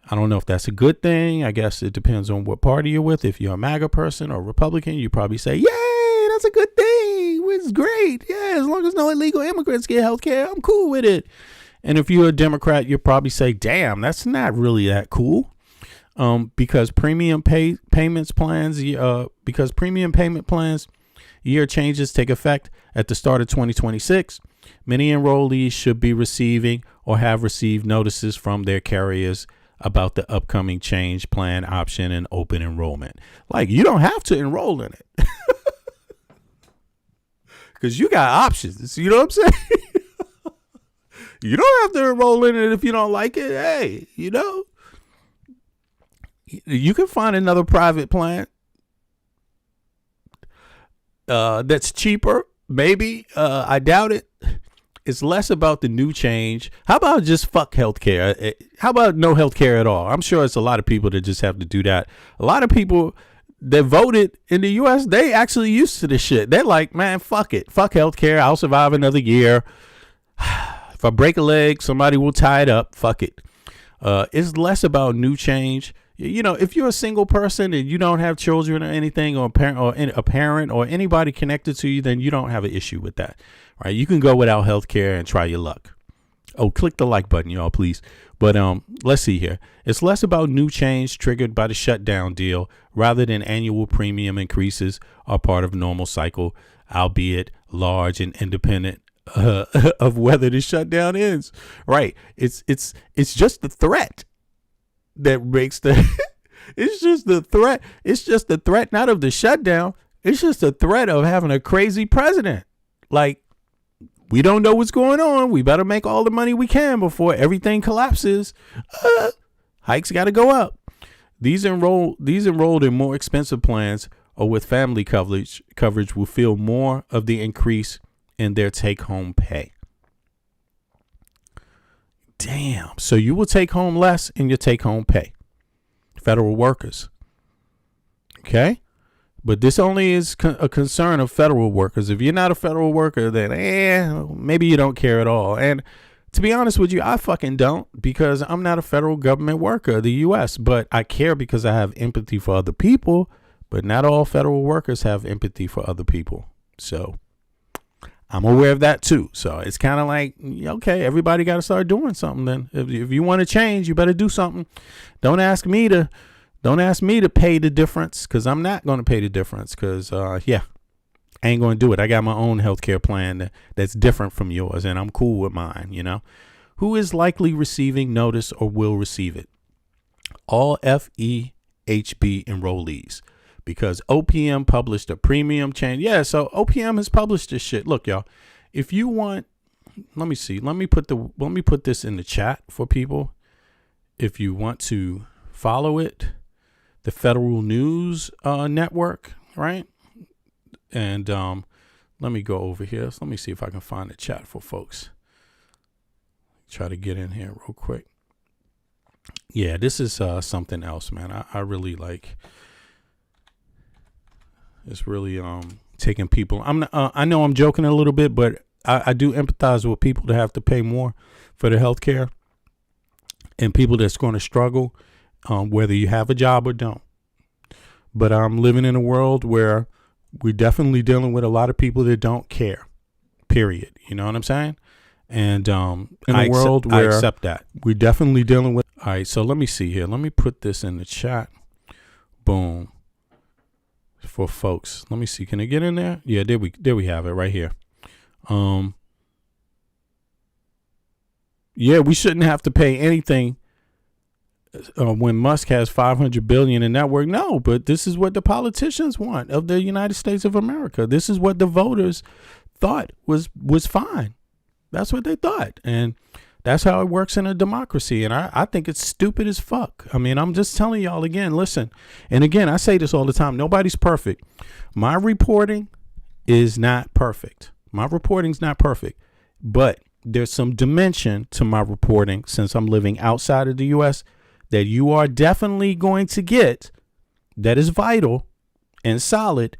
B: I don't know if that's a good thing. I guess it depends on what party you're with. If you're a MAGA person or Republican, you probably say, yay, that's a good thing. It's great. Yeah, as long as no illegal immigrants get health care, I'm cool with it. And if you're a Democrat, you'll probably say, damn, that's not really that cool. Because premium payment plans year changes take effect at the start of 2026. Many enrollees should be receiving or have received notices from their carriers about the upcoming change plan option and open enrollment. Like, you don't have to enroll in it because you got options. You know what I'm saying? You don't have to enroll in it if you don't like it. Hey, you can find another private plan that's cheaper. Maybe. I doubt it. It's less about the new change. How about just fuck healthcare? How about no healthcare at all? I'm sure it's a lot of people that just have to do that. A lot of people that voted in the U.S., they actually used to this shit. They're like, man, fuck it. Fuck healthcare. I'll survive another year. If I break a leg, somebody will tie it up. Fuck it. It's less about new change. If you're a single person and you don't have children or anything, or a parent or anybody connected to you, then you don't have an issue with that. Right? You can go without health care and try your luck. Oh, click the like button, y'all, please. But let's see here. It's less about new change triggered by the shutdown deal rather than annual premium increases are part of normal cycle, albeit large and independent of whether the shutdown ends. Right. It's just the threat that makes the It's just the threat. It's just the threat, not of the shutdown. It's just the threat of having a crazy president. Like, we don't know what's going on. We better make all the money we can before everything collapses. Hikes got to go up. These enrolled in more expensive plans or with family coverage will feel more of the increase in their take-home pay. Damn. So you will take home less in your take-home pay. Federal workers. Okay? But this only is a concern of federal workers. If you're not a federal worker, then maybe you don't care at all. And to be honest with you, I fucking don't, because I'm not a federal government worker of the U.S., but I care because I have empathy for other people, but not all federal workers have empathy for other people. So I'm aware of that too. So it's kind of like, okay, everybody got to start doing something then. If you want to change, you better do something. Don't ask me to pay the difference, because I'm not going to pay the difference, because, I ain't going to do it. I got my own healthcare plan that's different from yours, and I'm cool with mine, you know. Who is likely receiving notice or will receive it? All FEHB enrollees, because OPM published a premium change. Yeah, so OPM has published this shit. Look, y'all, if you want, let me see. Let me put this in the chat for people. If you want to follow it, the Federal News Network, right? And let me go over here. So let me see if I can find the chat for folks. Try to get in here real quick. Yeah, this is something else, man. I really like. It's really taking people. I know I'm joking a little bit, but I do empathize with people that have to pay more for the health care, and people that's going to struggle, whether you have a job or don't. But I'm living in a world where we're definitely dealing with a lot of people that don't care, period. You know what I'm saying? And I accept that. We're definitely dealing with. All right, so let me see here. Let me put this in the chat. Boom. For folks. Let me see. Can I get in there? Yeah, there we have it right here. Yeah, we shouldn't have to pay anything when Musk has $500 billion in network. No, but this is what the politicians want of the United States of America. This is what the voters thought was fine. That's what they thought. And that's how it works in a democracy. And I think it's stupid as fuck. I mean, I'm just telling y'all again, listen. And again, I say this all the time. Nobody's perfect. My reporting is not perfect. But there's some dimension to my reporting, since I'm living outside of the U.S., that you are definitely going to get, that is vital and solid,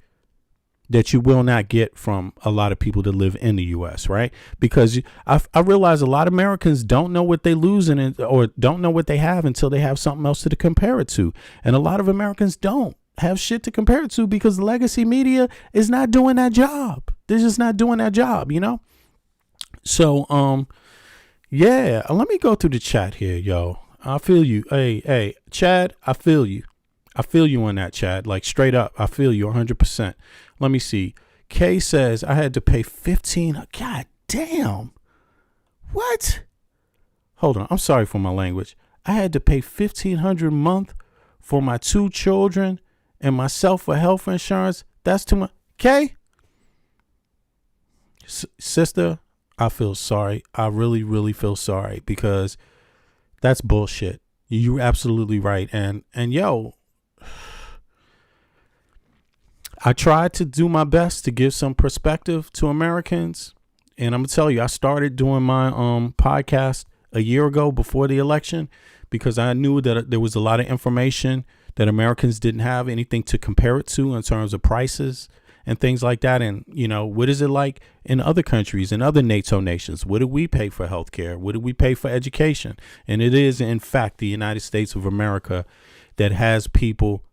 B: that you will not get from a lot of people that live in the U.S., right? Because I realize a lot of Americans don't know what they lose in it, or don't know what they have until they have something else to compare it to. And a lot of Americans don't have shit to compare it to because the legacy media is not doing that job. They're just not doing that job, you know? So, yeah, let me go through the chat here, yo. I feel you. Hey, Chad, I feel you. I feel you on that, Chad. Like, straight up, I feel you 100%. Let me see. Kay says I had to pay $15. God damn. What? Hold on. I'm sorry for my language. I had to pay $1,500 a month for my 2 children and myself for health insurance. That's too much. Kay? Sister, I feel sorry. I really, really feel sorry, because that's bullshit. You're absolutely right. And yo, I tried to do my best to give some perspective to Americans. And I'm going to tell you, I started doing my podcast a year ago before the election, because I knew that there was a lot of information that Americans didn't have anything to compare it to in terms of prices and things like that. And, you know, what is it like in other countries and other NATO nations? What do we pay for healthcare? What do we pay for education? And it is, in fact, the United States of America that has people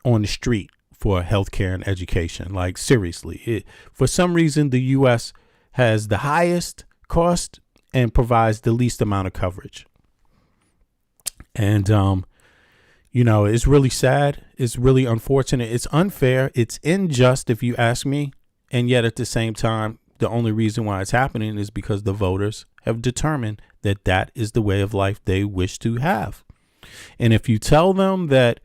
B: on the street for healthcare and education. Like, seriously, for some reason, the U.S. has the highest cost and provides the least amount of coverage. And, you know, it's really sad. It's really unfortunate. It's unfair. It's unjust, if you ask me. And yet at the same time, the only reason why it's happening is because the voters have determined that that is the way of life they wish to have. And if you tell them that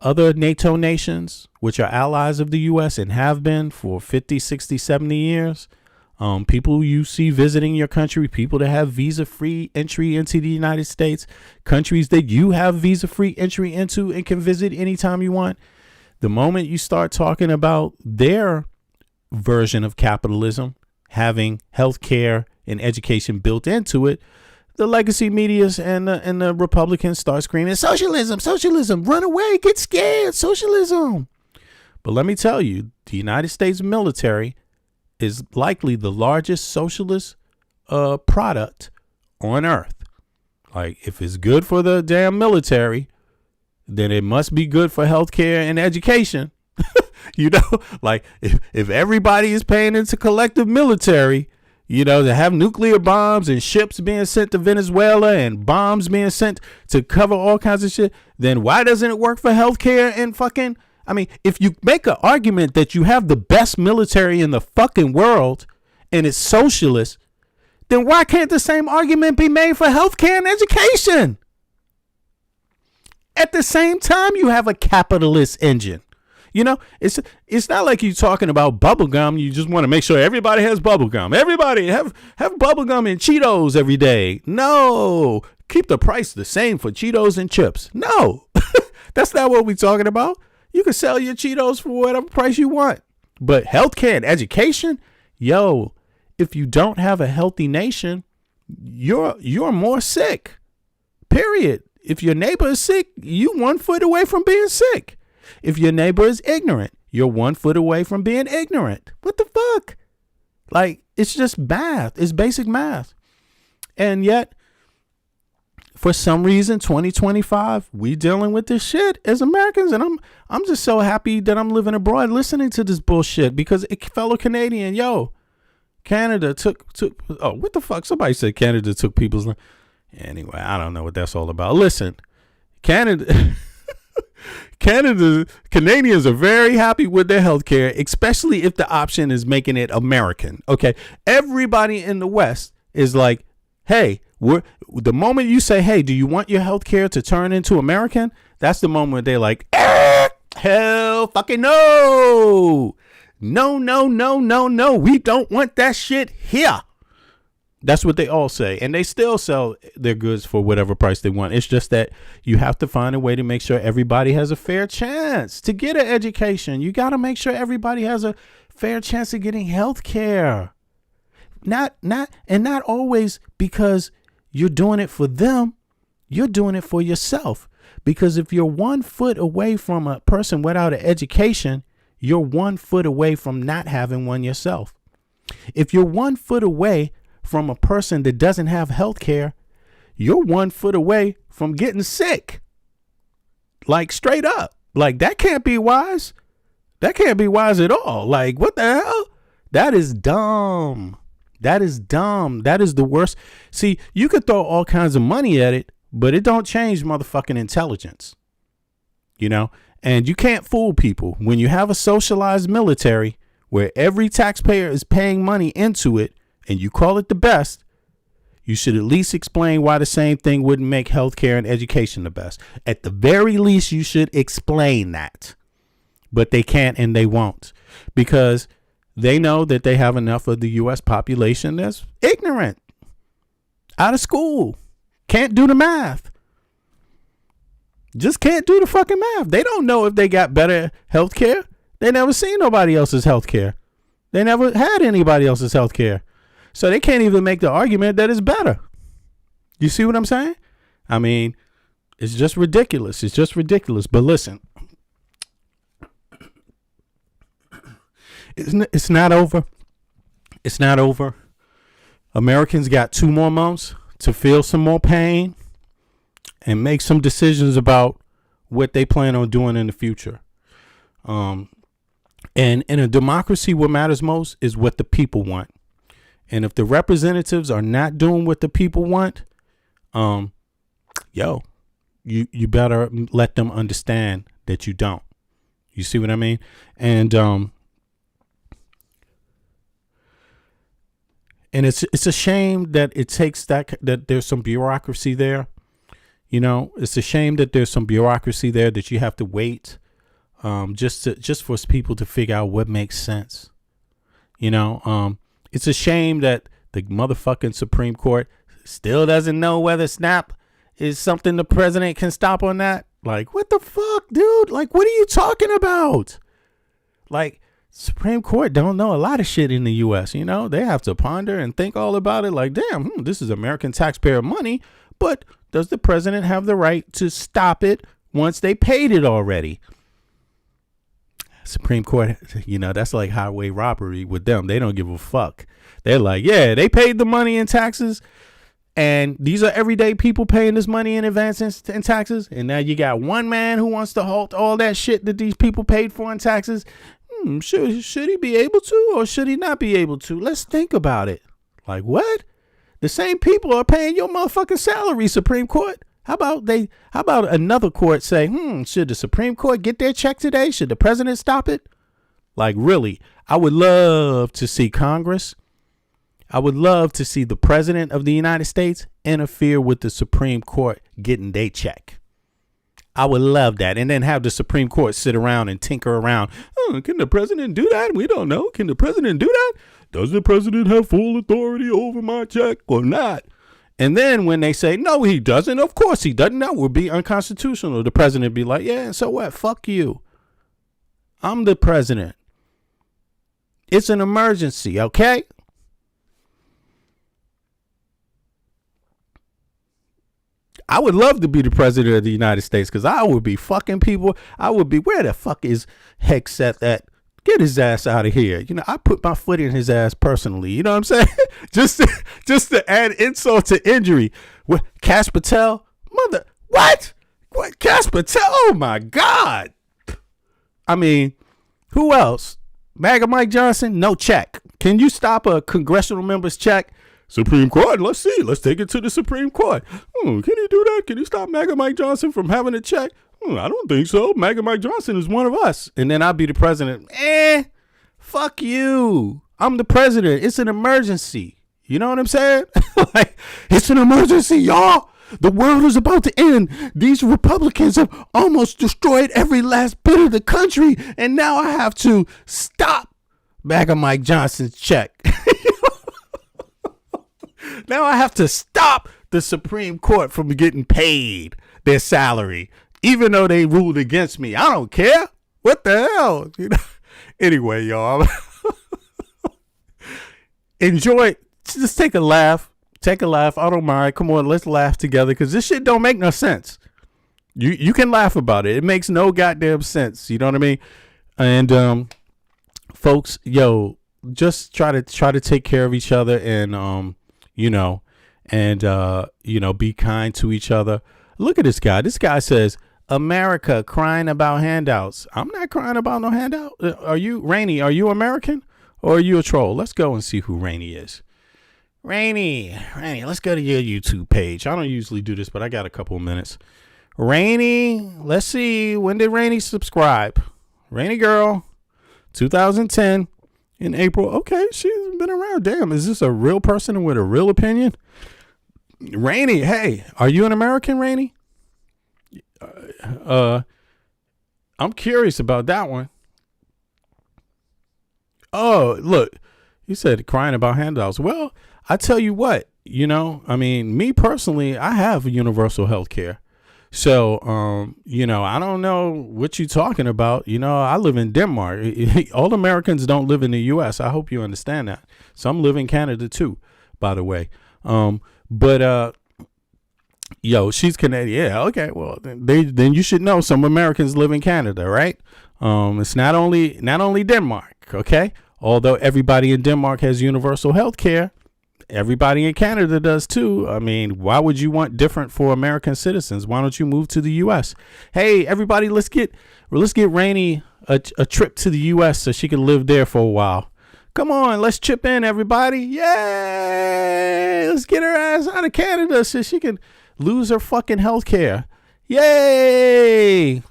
B: other NATO nations, which are allies of the U.S. and have been for 50, 60, 70 years, people you see visiting your country, people that have visa-free entry into the United States, countries that you have visa-free entry into and can visit anytime you want. The moment you start talking about their version of capitalism, having healthcare and education built into it, the legacy medias and the Republicans start screaming, socialism, socialism, run away, get scared, socialism. But let me tell you, the United States military is likely the largest socialist product on earth. Like, if it's good for the damn military, then it must be good for healthcare and education. Like if everybody is paying into collective military, to have nuclear bombs and ships being sent to Venezuela and bombs being sent to cover all kinds of shit, then why doesn't it work for healthcare and fucking, if you make an argument that you have the best military in the fucking world and it's socialist, then why can't the same argument be made for healthcare and education? At the same time, you have a capitalist engine. It's not like you're talking about bubble gum. You just want to make sure everybody has bubble gum. Everybody have bubble gum and Cheetos every day. No, keep the price the same for Cheetos and chips. No, that's not what we're talking about. You can sell your Cheetos for whatever price you want. But healthcare and education, if you don't have a healthy nation, you're more sick. Period. If your neighbor is sick, you 1 foot away from being sick. If your neighbor is ignorant, you're 1 foot away from being ignorant. What the fuck? Like, it's just math. It's basic math. And yet, for some reason, 2025, we dealing with this shit as Americans. And I'm just so happy that I'm living abroad listening to this bullshit because fellow Canadian, Canada took, what the fuck? Somebody said Canada took people's land. Anyway, I don't know what that's all about. Listen, Canadians are very happy with their health care, especially if the option is making it American. Okay. Everybody in the West is like, hey, the moment you say, hey, do you want your health care to turn into American? That's the moment they're like, hell fucking no. No. We don't want that shit here. That's what they all say. And they still sell their goods for whatever price they want. It's just that you have to find a way to make sure everybody has a fair chance to get an education. You got to make sure everybody has a fair chance of getting health care. Not always because you're doing it for them. You're doing it for yourself. Because if you're 1 foot away from a person without an education, you're 1 foot away from not having one yourself. If you're 1 foot away from a person that doesn't have health care, you're 1 foot away from getting sick. Like, straight up. Like, that can't be wise. That can't be wise at all. Like, what the hell? That is dumb. That is dumb. That is the worst. See, you could throw all kinds of money at it, but it don't change motherfucking intelligence. And you can't fool people. When you have a socialized military where every taxpayer is paying money into it, and you call it the best, you should at least explain why the same thing wouldn't make healthcare and education the best. At the very least, you should explain that. But they can't and they won't, because they know that they have enough of the U.S. population that's ignorant, out of school, can't do the math. Just can't do the fucking math. They don't know if they got better healthcare. They never seen nobody else's healthcare. They never had anybody else's healthcare. So they can't even make the argument that it's better. You see what I'm saying? It's just ridiculous. It's just ridiculous. But listen, it's not over. It's not over. Americans got 2 more months to feel some more pain and make some decisions about what they plan on doing in the future. And in a democracy, what matters most is what the people want. And if the representatives are not doing what the people want, you better let them understand that you don't. You see what I mean? And it's a shame that it takes that there's some bureaucracy there. You know, it's a shame that there's some bureaucracy there that you have to wait just for people to figure out what makes sense. You know, it's a shame that the motherfucking Supreme Court still doesn't know whether SNAP is something the president can stop on that. Like, what the fuck, dude? Like, what are you talking about? Like, Supreme Court don't know a lot of shit in the U.S., you know? They have to ponder and think all about it. Like, damn, this is American taxpayer money, but does the president have the right to stop it once they paid it already? Supreme Court, you know, that's like highway robbery with them. They don't give a fuck. They're like, yeah, they paid the money in taxes, and these are everyday people paying this money in advance in taxes. And now you got one man who wants to halt all that shit that these people paid for in taxes. Should he be able to, or should he not be able to? Let's think about it. Like, what? The same people are paying your motherfucking salary, Supreme Court. How about another court say, should the Supreme Court get their check today? Should the president stop it? Like, really, I would love to see Congress. I would love to see the president of the United States interfere with the Supreme Court getting their check. I would love that. And then have the Supreme Court sit around and tinker around. Can the president do that? We don't know. Can the president do that? Does the president have full authority over my check or not? And then when they say, no, he doesn't, of course he doesn't, that would be unconstitutional. The president would be like, yeah, so what? Fuck you. I'm the president. It's an emergency, okay? I would love to be the president of the United States because I would be fucking people. I would be, where the fuck is Hegseth at? Get his ass out of here. You know, I put my foot in his ass personally. You know what I'm saying? just to add insult to injury. What, Cash Patel? What? Cash Patel? Oh my God. I mean, who else? MAGA Mike Johnson? No check. Can you stop a congressional member's check? Supreme Court, let's see. Let's take it to the Supreme Court. Can he do that? Can he stop MAGA Mike Johnson from having a check? I don't think so. MAGA Mike Johnson is one of us. And then I'll be the president. Fuck you. I'm the president. It's an emergency. You know what I'm saying? Like, it's an emergency, y'all. The world is about to end. These Republicans have almost destroyed every last bit of the country. And now I have to stop MAGA Mike Johnson's check. Now I have to stop the Supreme Court from getting paid their salary, even though they ruled against me. I don't care. What the hell? You know. Anyway, y'all, enjoy. Just take a laugh. Take a laugh. I don't mind. Come on, let's laugh together because this shit don't make no sense. You can laugh about it. It makes no goddamn sense. You know what I mean? And folks, yo, just try to take care of each other and be kind to each other. Look at this guy. This guy says, America crying about handouts. I'm not crying about no handout. Are you, Rainey, are you American or are you a troll? Let's go and see who Rainey is. Rainey, let's go to your YouTube page. I don't usually do this, but I got a couple of minutes. Rainey, let's see. When did Rainey subscribe? Rainey girl, 2010 in April. Okay, she's been around. Damn, is this a real person with a real opinion? Rainey, hey, are you an American, Rainey? I'm curious about that one. Oh, look, he said crying about handouts. Well, I tell you what, I mean, me personally, I have universal health care. So, I don't know what you're talking about. I live in Denmark. All Americans don't live in the U.S. I hope you understand that. Some live in Canada too, by the way. She's Canadian. Yeah, okay. Well, then you should know some Americans live in Canada, right? It's not only Denmark, okay? Although everybody in Denmark has universal health care, everybody in Canada does too. I mean, why would you want different for American citizens? Why don't you move to the U.S.? Hey, everybody, let's get Rainey a trip to the U.S. so she can live there for a while. Come on, let's chip in, everybody. Yay! Let's get her ass out of Canada so she can lose her fucking health care. Yay!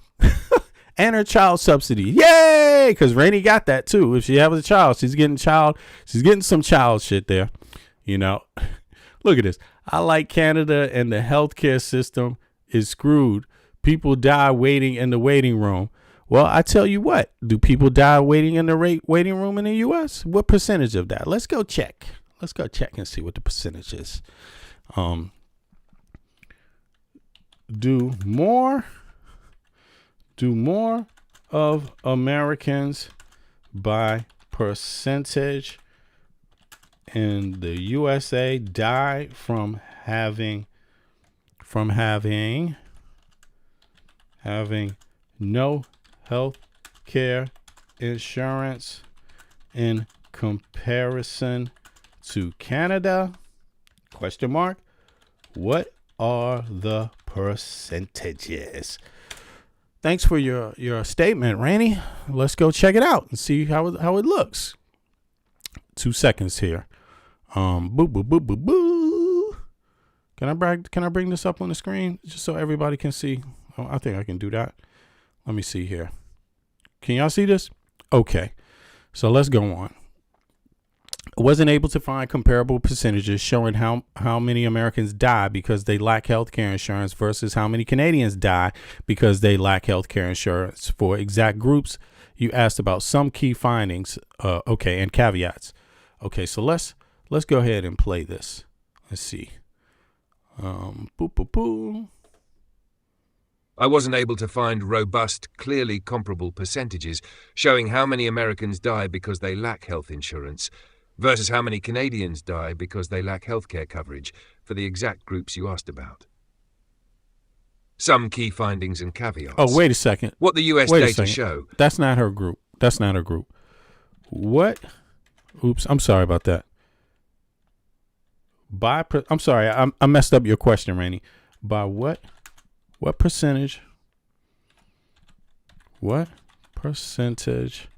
B: And her child subsidy. Yay! Because Rainey got that too. If she has a child, she's getting some child shit there. Look at this. I like Canada and the healthcare system is screwed. People die waiting in the waiting room. Well, I tell you what, do people die waiting in the waiting room in the U.S.? What percentage of that? Let's go check. Let's go check and see what the percentage is. Do more of Americans by percentage in the USA die from having no health care insurance in comparison to Canada? Question mark. What are the percentages? Thanks for your statement, Randy. Let's go check it out and see how it looks. 2 seconds here. Boo boo boo boo boo. Can I bring this up on the screen just so everybody can see? Oh, I think I can do that. Let me see here. Can y'all see this? Okay. So let's go on. I wasn't able to find comparable percentages showing how many Americans die because they lack health care insurance versus how many Canadians die because they lack health care insurance for exact groups. You asked about some key findings, and caveats. Okay, so let's go ahead and play this. Let's see.
C: I wasn't able to find robust, clearly comparable percentages showing how many Americans die because they lack health insurance versus how many Canadians die because they lack healthcare coverage for the exact groups you asked about. Some key findings and caveats.
B: Oh, wait a second.
C: What the US data show.
B: That's not her group. What? Oops, I'm sorry about that. I'm sorry, I messed up your question, Randy. By what percentage? What percentage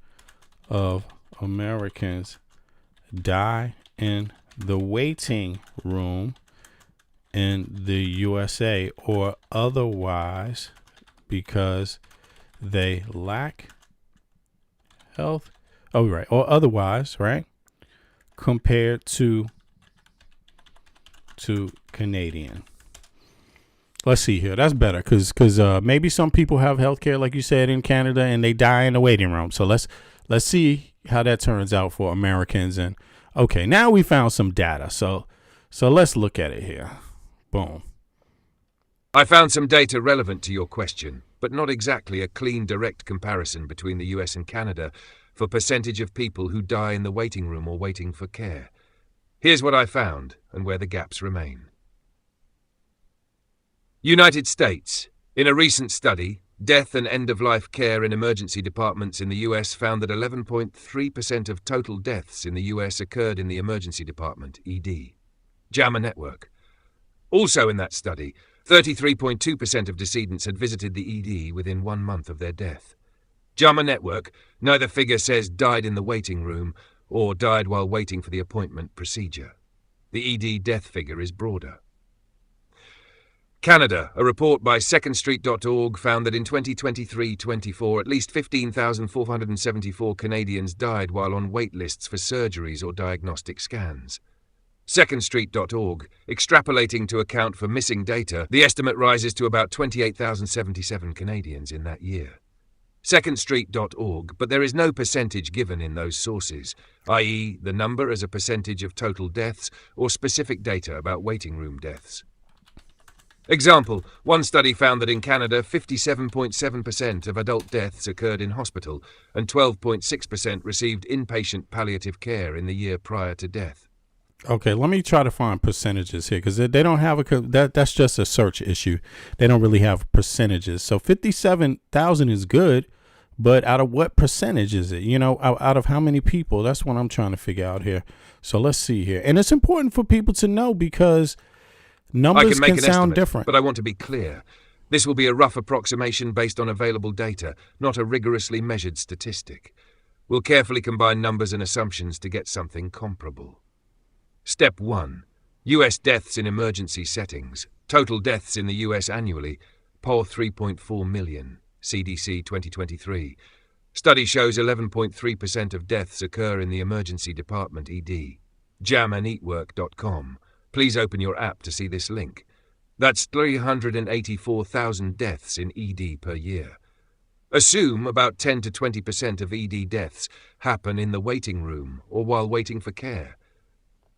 B: of Americans die in the waiting room in the USA or otherwise because they lack health? Oh, right. Or otherwise, right? Compared to Canadian. Let's see here. That's better because maybe some people have health care, like you said, in Canada, and they die in the waiting room. So let's see how that turns out for Americans. And okay, now we found some data. So let's look at it here. Boom.
C: I found some data relevant to your question, but not exactly a clean, direct comparison between the US and Canada for percentage of people who die in the waiting room or waiting for care. Here's what I found and where the gaps remain. United States. In a recent study, death and end-of-life care in emergency departments in the US found that 11.3% of total deaths in the US occurred in the emergency department, ED. JAMA Network. Also in that study, 33.2% of decedents had visited the ED within 1 month of their death. JAMA Network, neither figure says died in the waiting room or died while waiting for the appointment procedure. The ED death figure is broader. Canada, a report by secondstreet.org found that in 2023-24, at least 15,474 Canadians died while on wait lists for surgeries or diagnostic scans. Secondstreet.org, extrapolating to account for missing data, the estimate rises to about 28,077 Canadians in that year. Secondstreet.org, but there is no percentage given in those sources, i.e. the number as a percentage of total deaths or specific data about waiting room deaths. Example, one study found that in Canada, 57.7% of adult deaths occurred in hospital and 12.6% received inpatient palliative care in the year prior to death.
B: Okay, let me try to find percentages here because they don't have that's just a search issue. They don't really have percentages. So 57,000 is good, but out of what percentage is it? Out of how many people? That's what I'm trying to figure out here. So let's see here. And it's important for people to know because numbers can sound different.
C: But I want to be clear. This will be a rough approximation based on available data, not a rigorously measured statistic. We'll carefully combine numbers and assumptions to get something comparable. Step 1. U.S. deaths in emergency settings. Total deaths in the U.S. annually, POR 3.4 million, CDC 2023. Study shows 11.3% of deaths occur in the emergency department ED. JAMAneatwork.com. Please open your app to see this link. That's 384,000 deaths in ED per year. Assume about 10 to 20% of ED deaths happen in the waiting room or while waiting for care.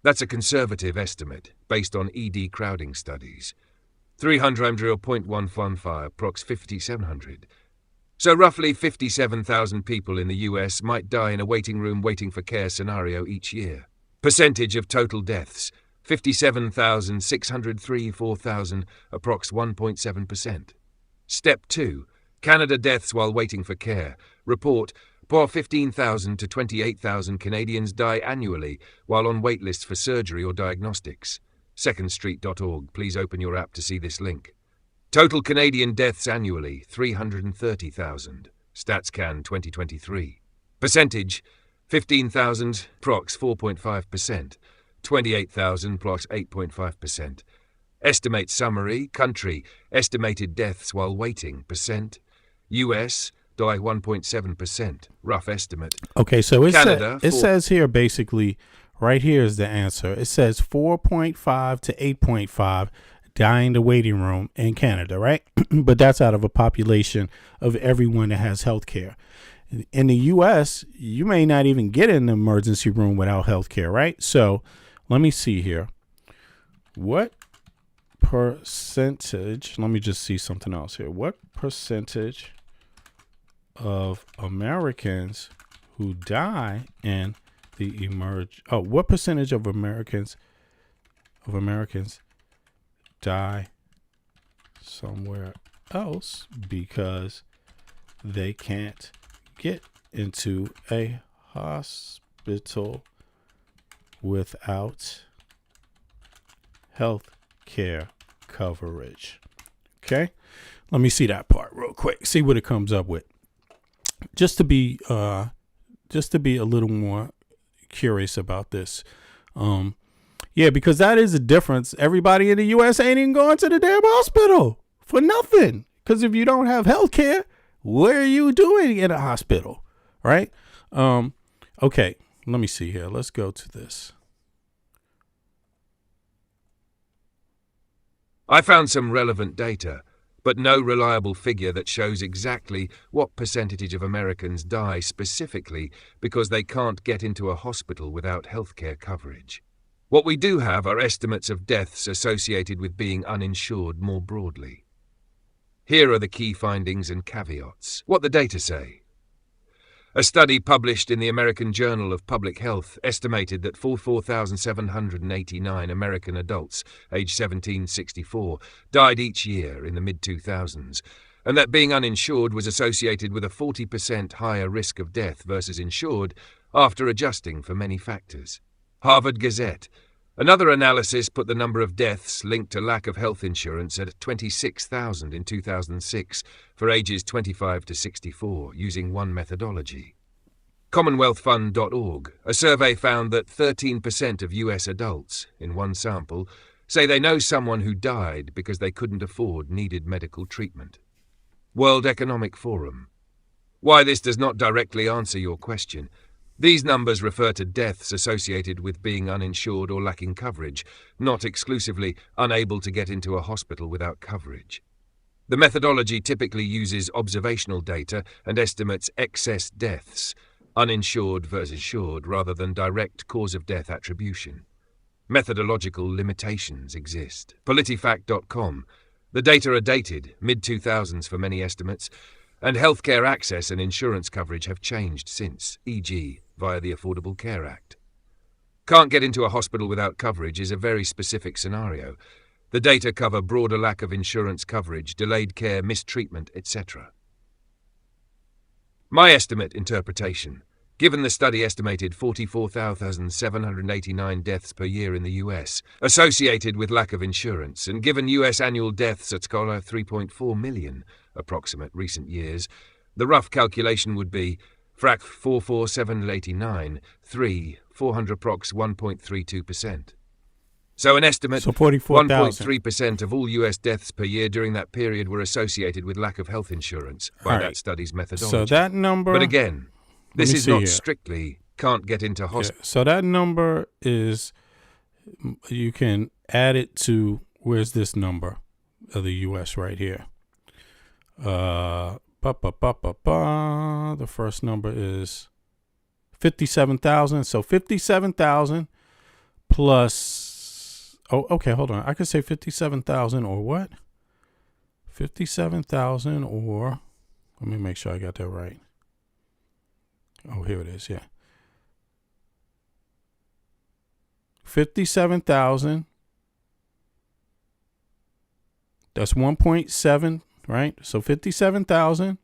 C: That's a conservative estimate based on ED crowding studies. 300.115 prox 5,700. So roughly 57,000 people in the US might die in a waiting room waiting for care scenario each year. Percentage of total deaths, 57,603, 4,000, approx 1.7%. Step 2. Canada deaths while waiting for care. Report, pour 15,000 to 28,000 Canadians die annually while on waitlists for surgery or diagnostics. secondstreet.org. Please open your app to see this link. Total Canadian deaths annually, 330,000. StatsCan 2023. Percentage, 15,000, prox 4.5%. 28,000, prox 8.5%. Estimate summary, country, estimated deaths while waiting, percent. US, die 1.7%, rough estimate.
B: Okay, so
C: Canada,
B: it says here basically, right here is the answer. It says 4.5 to 8.5 die in the waiting room in Canada, right? But that's out of a population of everyone that has health care. In the U.S., you may not even get in the emergency room without health care, right? So let me see here. What percentage, let me just see something else here. What percentage of Americans who die in the what percentage of Americans die somewhere else because they can't get into a hospital without health care coverage? Okay, let me see that part real quick, see what it comes up with, just to be a little more curious about this. Yeah, because that is a difference. Everybody in the U.S. ain't even going to the damn hospital for nothing. Because if you don't have health care, what are you doing in a hospital, right? Okay, let me see here. Let's go to this.
C: I found some relevant data, but no reliable figure that shows exactly what percentage of Americans die specifically because they can't get into a hospital without healthcare coverage. What we do have are estimates of deaths associated with being uninsured more broadly. Here are the key findings and caveats. What the data say. A study published in the American Journal of Public Health estimated that 44,789 American adults aged 17-64 died each year in the mid-2000s, and that being uninsured was associated with a 40% higher risk of death versus insured after adjusting for many factors. Harvard Gazette. Another analysis put the number of deaths linked to lack of health insurance at 26,000 in 2006 for ages 25 to 64, using one methodology. CommonwealthFund.org. A survey found that 13% of US adults, in one sample, say they know someone who died because they couldn't afford needed medical treatment. World Economic Forum. Why this does not directly answer your question. These numbers refer to deaths associated with being uninsured or lacking coverage, not exclusively unable to get into a hospital without coverage. The methodology typically uses observational data and estimates excess deaths, uninsured versus insured, rather than direct cause of death attribution. Methodological limitations exist. PolitiFact.com. The data are dated, mid-2000s for many estimates, and healthcare access and insurance coverage have changed since, e.g., via the Affordable Care Act. Can't get into a hospital without coverage is a very specific scenario. The data cover broader lack of insurance coverage, delayed care, mistreatment, etc. My estimate interpretation. Given the study estimated 44,789 deaths per year in the US, associated with lack of insurance, and given US annual deaths at scholar 3.4 million, approximate recent years, the rough calculation would be frac 44789, 400 prox 1.32%. So an estimate,
B: So 44,000.
C: 1.3% of all US deaths per year during that period were associated with lack of health insurance by
B: All
C: that
B: right.
C: study's methodology.
B: So that number.
C: But again, this
B: me
C: is
B: see
C: not
B: here.
C: strictly can't get into hospital.
B: So that number is, you can add it to, where's this number? of the U.S. right here. The first number is 57,000. So 57,000 plus. Oh, okay. Hold on. I could say 57,000 or what? 57,000 or. Let me make sure I got that right. Oh, here it is. Yeah. 57,000. That's 1.7, right? So 57,000.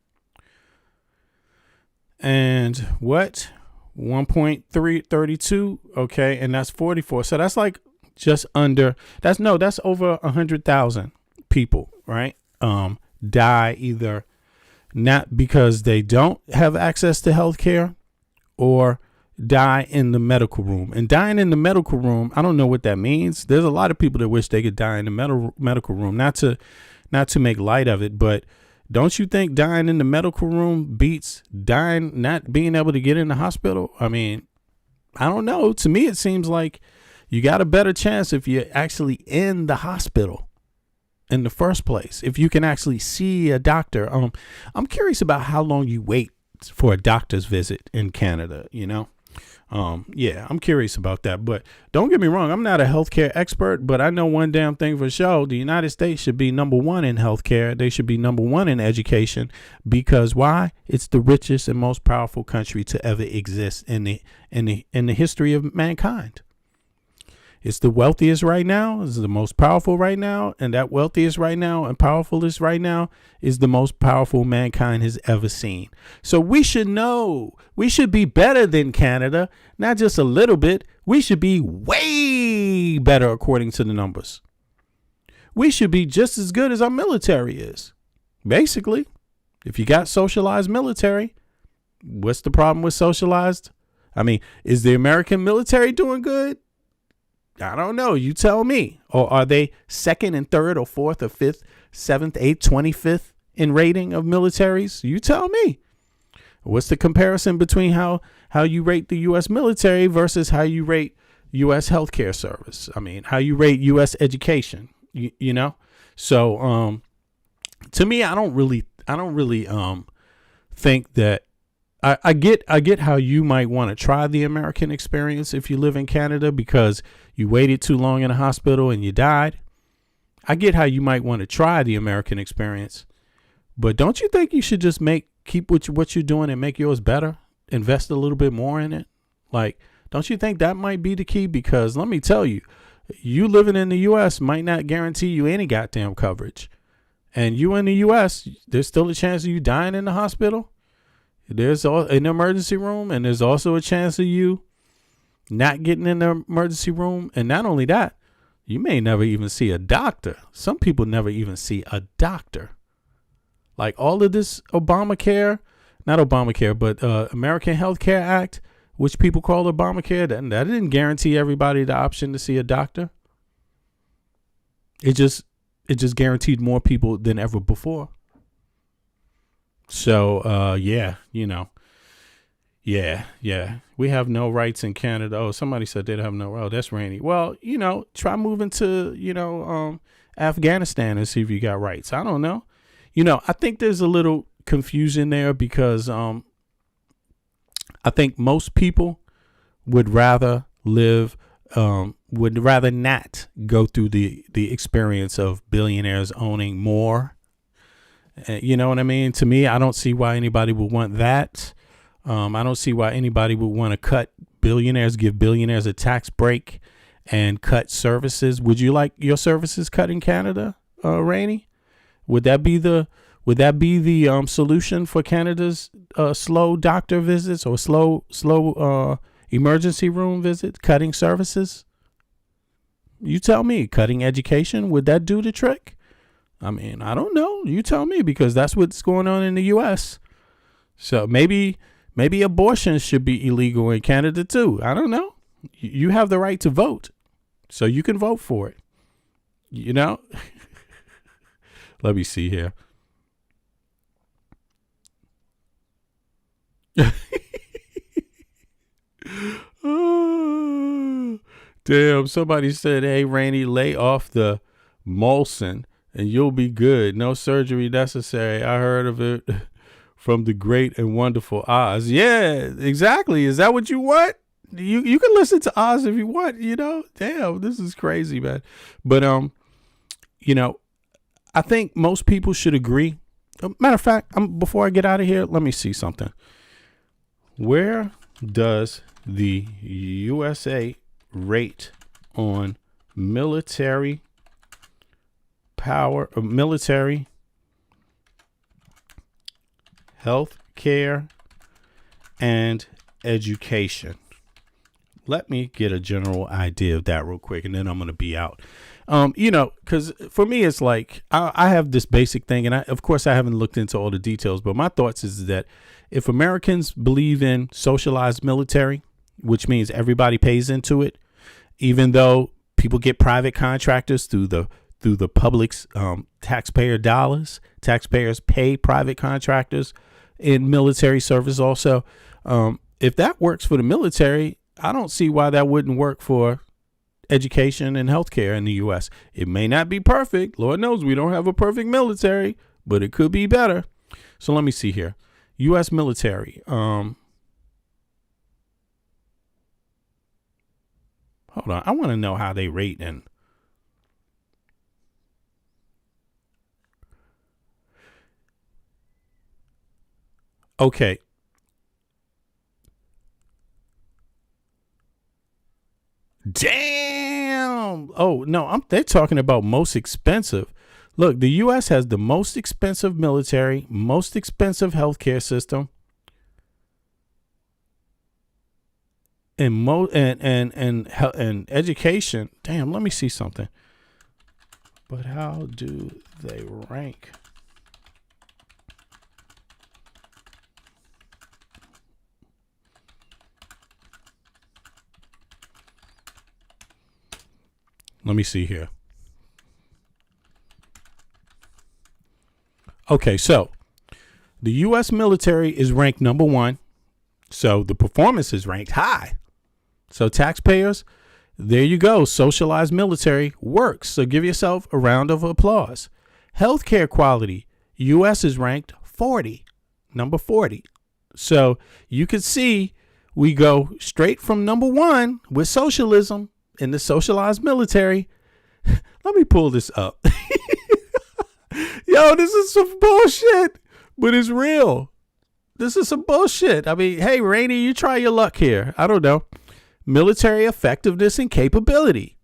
B: And what? 1.332. Okay. And that's 44. So that's like just under, that's over 100,000 people, right? Die either not because they don't have access to health care or die in the medical room. And dying in the medical room, I don't know what that means. There's a lot of people that wish they could die in the medical room, not to make light of it, but don't you think dying in the medical room beats dying not being able to get in the hospital? I mean, I don't know. To me, it seems like you got a better chance if you're actually in the hospital in the first place, if you can actually see a doctor. I'm curious about how long you wait for a doctor's visit in Canada, you know? Yeah, I'm curious about that, but don't get me wrong. I'm not a healthcare expert, but I know one damn thing for sure. The United States should be number one in healthcare. They should be number one in education, because why? It's the richest and most powerful country to ever exist in the history of mankind. It's the wealthiest right now. It's the most powerful right now. And that wealthiest right now and powerfulest right now is the most powerful mankind has ever seen. So we should know. We should be better than Canada. Not just a little bit. We should be way better according to the numbers. We should be just as good as our military is. Basically, if you got socialized military, what's the problem with socialized? I mean, is the American military doing good? I don't know. You tell me. Or are they second and third or fourth or fifth, seventh, eighth, 25th in rating of militaries? You tell me. What's the comparison between how you rate the U.S. military versus how you rate U.S. healthcare service? I mean, how you rate U.S. education, you know? So to me, I don't really think that I get how you might want to try the American experience if you live in Canada because you waited too long in a hospital and you died. I get how you might want to try the American experience, but don't you think you should just keep what you're doing and make yours better? Invest a little bit more in it. Like, don't you think that might be the key? Because let me tell you, you living in the U.S. might not guarantee you any goddamn coverage. And you in the U.S., there's still a chance of you dying in the hospital. There's an emergency room, and there's also a chance of you not getting in the emergency room. And not only that, you may never even see a doctor. Some people never even see a doctor. Like all of this Obamacare, not Obamacare, but American Health Care Act, which people call Obamacare, that didn't guarantee everybody the option to see a doctor. It just guaranteed more people than ever before. So, yeah, we have no rights in Canada. Oh, somebody said they'd have no. Oh, that's rainy. Well, try moving to, Afghanistan and see if you got rights. I don't know. I think there's a little confusion there because I think most people would rather not go through the experience of billionaires owning more. You know what I mean? To me, I don't see why anybody would want that. I don't see why anybody would want to give billionaires a tax break and cut services. Would you like your services cut in Canada, Rainey? Would that be the solution for Canada's slow doctor visits or slow emergency room visits, cutting services? You tell me. Cutting education, would that do the trick? I mean, I don't know. You tell me, because that's what's going on in the U.S. So maybe abortion should be illegal in Canada too. I don't know. You have the right to vote, so you can vote for it. Let me see here. Oh, damn, somebody said, hey, Rainey, lay off the Molson. and you'll be good. No surgery necessary. I heard of it from the great and wonderful Oz. Yeah, exactly. Is that what you want? You can listen to Oz if you want, Damn, this is crazy, man. But I think most people should agree. Matter of fact, before I get out of here, let me see something. Where does the USA rate on military power, military health care and education? Let me get a general idea of that real quick, and then I'm going to be out. Because for me, it's like I have this basic thing, and of course, I haven't looked into all the details, but my thoughts is that if Americans believe in socialized military, which means everybody pays into it, even though people get private contractors through the public's taxpayer dollars, taxpayers pay private contractors in military service also. If that works for the military, I don't see why that wouldn't work for education and healthcare in the U.S. It may not be perfect. Lord knows we don't have a perfect military, but it could be better. So let me see here. U.S. military. Hold on. I want to know how they rate in. Okay. Damn. Oh, no, they're talking about most expensive. Look, the U.S. has the most expensive military, most expensive healthcare system, and and education. Damn, let me see something. But how do they rank? Let me see here. Okay, so the U.S. military is ranked number 1. So the performance is ranked high. So taxpayers, there you go. Socialized military works. So give yourself a round of applause. Healthcare quality, U.S. is ranked 40, number 40. So you can see we go straight from number 1 with socialism in the socialized military. Let me pull this up. Yo, this is some bullshit, but it's real. This is some bullshit. I mean, hey, Rainey, you try your luck here. I don't know. Military effectiveness and capability.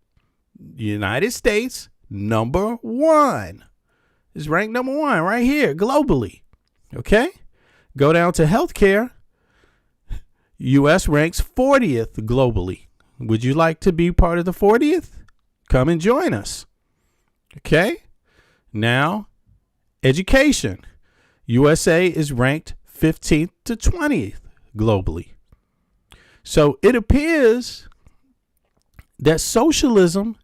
B: United States, number 1. Is ranked number 1 right here globally. Okay? Go down to healthcare. U.S. ranks 40th globally. Would you like to be part of the 40th? Come and join us. Okay? Now, education. USA is ranked 15th to 20th globally. So it appears that socialism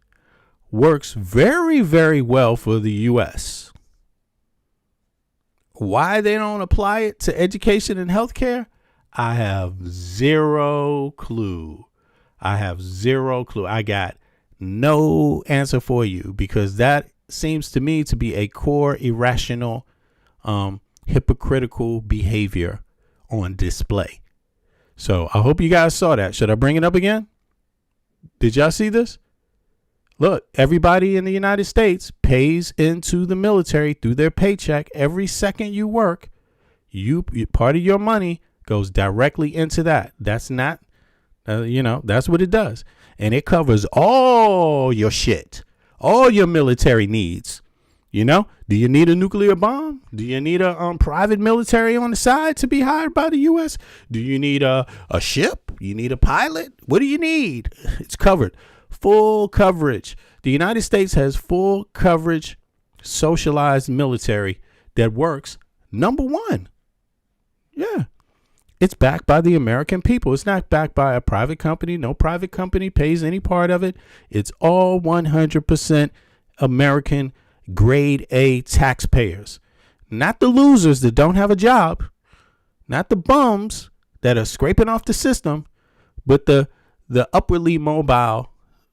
B: works very, very well for the U.S. Why they don't apply it to education and healthcare, I have zero clue. I got no answer for you, because that seems to me to be a core irrational, hypocritical behavior on display. So I hope you guys saw that. Should I bring it up again? Did y'all see this? Look, everybody in the United States pays into the military through their paycheck. Every second you work, part of your money goes directly into that. That's not, that's what it does. And it covers all your shit, all your military needs. Do you need a nuclear bomb? Do you need a private military on the side to be hired by the U.S.? Do you need a ship? You need a pilot? What do you need? It's covered. Full coverage. The United States has full coverage, socialized military that works. Number 1. Yeah. It's backed by the American people. It's not backed by a private company. No private company pays any part of it. It's all 100% American grade A taxpayers. Not the losers that don't have a job. Not the bums that are scraping off the system. But the upwardly mobile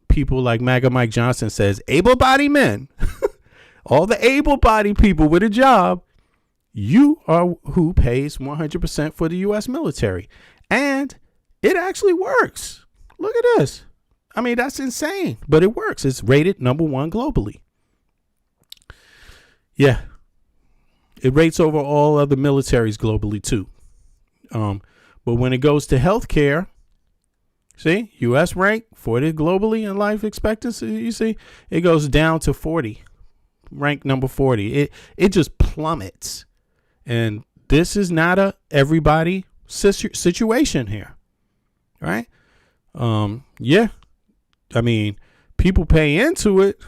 B: people, like MAGA Mike Johnson says, able-bodied men all the able-bodied people with a job, you are who pays 100% for the U.S. military. And it actually works. Look at this. I mean, that's insane, but it works. It's rated #1 globally. Yeah. It rates over all other militaries globally too. But when it goes to healthcare, see, U.S. rank 40 globally in life expectancy. You see, it goes down to 40, rank number 40. It just plummets, and this is not a everybody situation here, right? Yeah, I mean, people pay into it,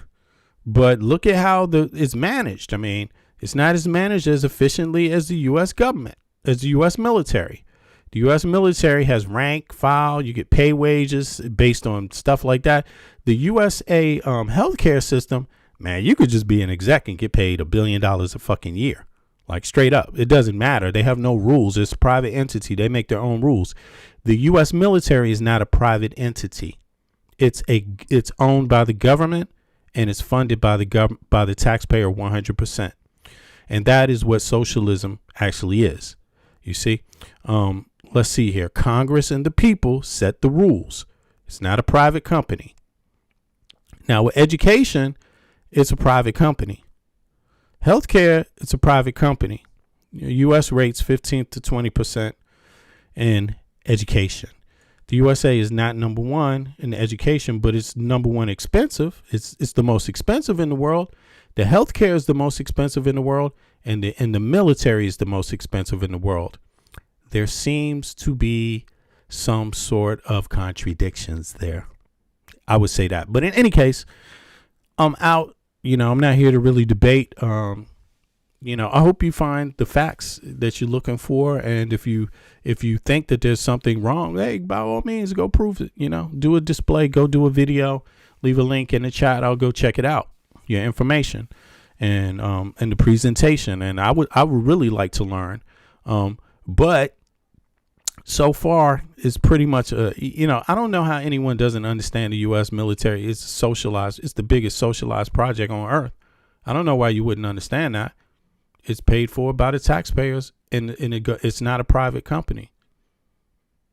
B: but look at how it's managed. I mean, it's not as managed as efficiently as the U.S. government, as the U.S. military. The U.S. military has rank, file, you get pay wages based on stuff like that. The USA healthcare system, man, you could just be an exec and get paid $1 billion a fucking year. Like straight up. It doesn't matter. They have no rules. It's a private entity. They make their own rules. The U.S. military is not a private entity. It's owned by the government, and it's funded by the taxpayer 100%. And that is what socialism actually is. You see? Let's see here. Congress and the people set the rules. It's not a private company. Now, with education, it's a private company. Healthcare, it's a private company. U.S. rates 15 to 20% in education. The USA is not #1 in education, but it's #1 expensive. It's the most expensive in the world. The healthcare is the most expensive in the world, and the military is the most expensive in the world. There seems to be some sort of contradictions there. I would say that. But in any case, I'm out. I'm not here to really debate. I hope you find the facts that you're looking for. And if you think that there's something wrong, hey, by all means, go prove it. Do a display, go do a video, leave a link in the chat. I'll go check it out. Your information and the presentation. And I would really like to learn. But so far, it's pretty much, I don't know how anyone doesn't understand the U.S. military. It's socialized. It's the biggest socialized project on earth. I don't know why you wouldn't understand that. It's paid for by the taxpayers, and it's not a private company.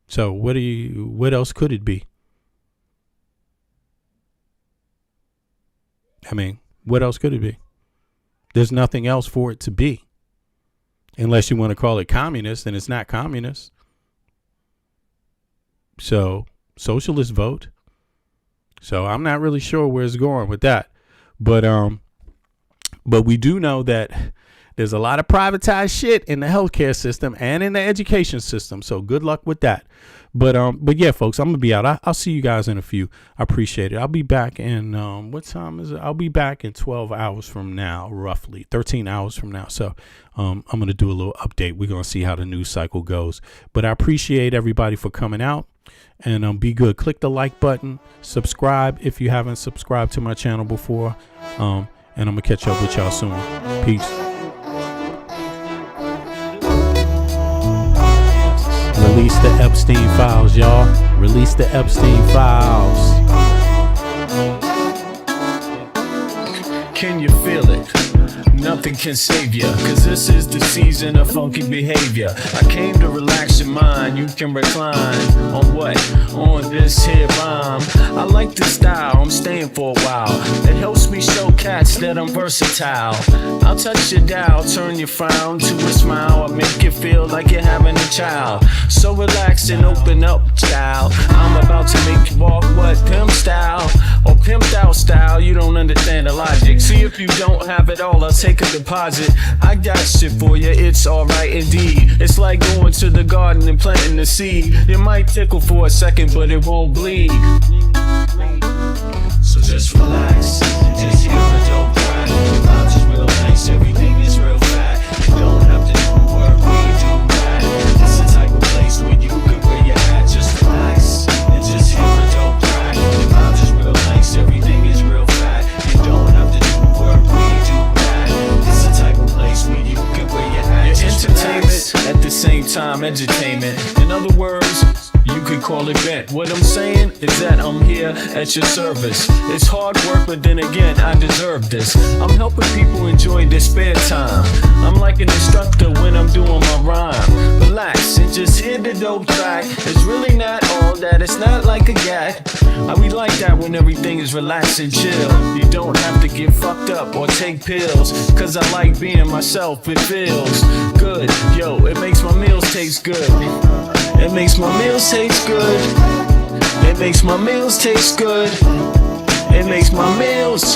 B: So what else could it be? I mean, what else could it be? There's nothing else for it to be. Unless you want to call it communist, and it's not communist. So socialist vote. So I'm not really sure where it's going with that. But we do know that there's a lot of privatized shit in the healthcare system and in the education system. So good luck with that. But yeah, folks, I'm gonna be out. I'll see you guys in a few. I appreciate it. I'll be back in what time is it? I'll be back in 12 hours from now, roughly 13 hours from now. So I'm gonna do a little update. We're gonna see how the news cycle goes. But I appreciate everybody for coming out. And be good. Click the like button. Subscribe if you haven't subscribed to my channel before. And I'm gonna catch up with y'all soon. Peace. Release the Epstein files, y'all. Release the Epstein files.
A: Can you feel it? Nothing can save ya, cause this is the season of funky behavior. I came to relax your mind, you can recline. On what? On this here rhyme. I like the style, I'm staying for a while. It helps me show cats that I'm versatile. I'll touch your dial, turn your frown to a smile. I'll make you feel like you're having a child. So relax and open up, child. I'm about to make you walk what? Pimp style or pimped out style. You don't understand the logic. See, if you don't have it all, I'll take a deposit. I got shit for you, it's alright indeed. It's like going to the garden and planting the seed. It might tickle for a second, but it won't bleed. So just relax, just hear a dope track. The vibes is real nice, everything is real fat. You don't have to do work, we do that. It's the type of place where you can where you're at. Just relax and just hear a dope track. The vibes is real nice, everything is real fat. You don't have to do work, we do that. It's the type of place where you can where you're at. Your entertainment at the same time entertainment. In other words, you could call it bent. What I'm saying is that I'm here at your service. It's hard work, but then again, I deserve this. I'm helping people enjoy their spare time. I'm like an instructor when I'm doing my rhyme. Relax and just hear the dope track. It's really not all that, it's not like a gag. We like that when everything is relaxed and chill. You don't have to get fucked up or take pills, cause I like being myself, it feels good. Yo, it makes my meals taste good. It makes my meals taste good. It makes my meals taste good. It makes my meals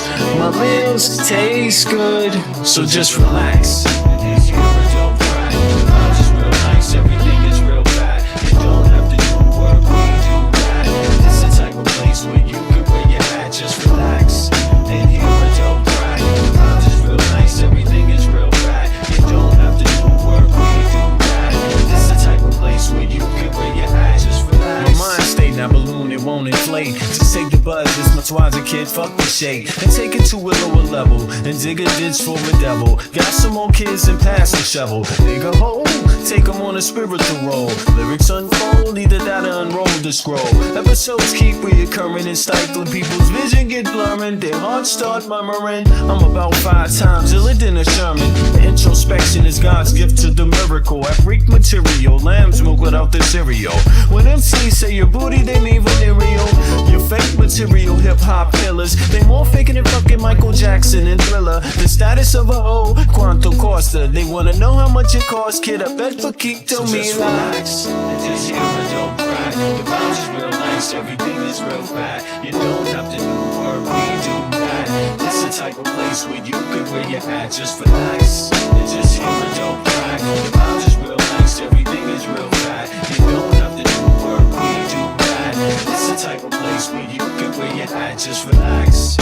A: taste good. So just relax. It's your dope track. The vibes is real nice, everything is real bad. You don't have to do work, we do that. It's the type of place where you can wear your hat, just relax. And hear a dope track. The vibes is real nice, everything is real bad. You don't have to do work, we do that. It's the type of place where you can wear your hat, just relax. My mind state, now balloon, it won't inflate. Just take the buzz, this much wiser kid, fuck the shake. And take it to a lower level, and dig a ditch for a devil. Got some more kids and pass the shovel. Dig a hole, take them on a spiritual roll. Lyrics unfold, either that or unroll the scroll. Episodes keep reoccurring and stifling people's vision get blurring. Their hearts start murmuring. I'm about 5 times iller than a Sherman. Introspection is God's gift to the miracle. I freak material, lamb's milk without the cereal. When MCs say your booty, they mean venereal. Your fake material hip-hop killers, they more faking than fucking Michael Jackson and Thriller. The status of a hoe, Quanto Costa. They wanna know how much it costs, kid, I bet for keep to me
D: just relax and just hear a dope track. The vibes is real nice, everything is real fat. You don't have to do work, we do that. It's the type of place where you could wear your hat, just relax and just hear a dope track. The vibes is real nice, everything is real fat. You don't have to do work, we do that. It's the type of place where you could wear your hat, just relax.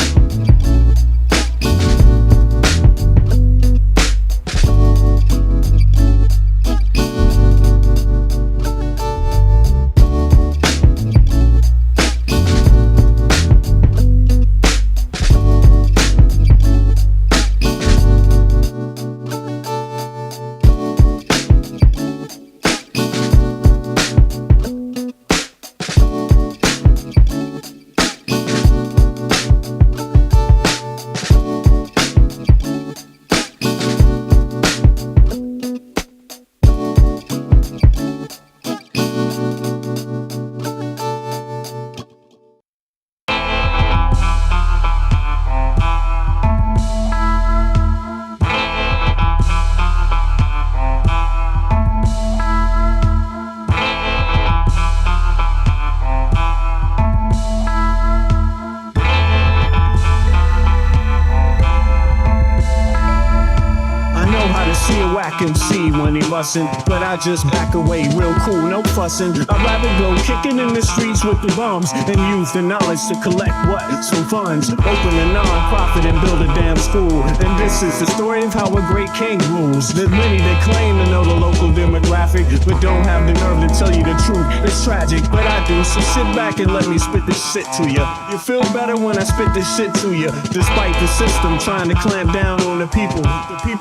A: See a whack MC when he bustin', but I just back away real cool, no fussin'. I'd rather go kicking in the streets with the bums and use the knowledge to collect what? Some funds, open a non-profit and build a damn school. And this is the story of how a great king rules. There's many that claim to know the local demographic, but don't have the nerve to tell you the truth. It's tragic, but I do, so sit back and let me spit this shit to you. You feel better when I spit this shit to you. Despite the system trying to clamp down on the people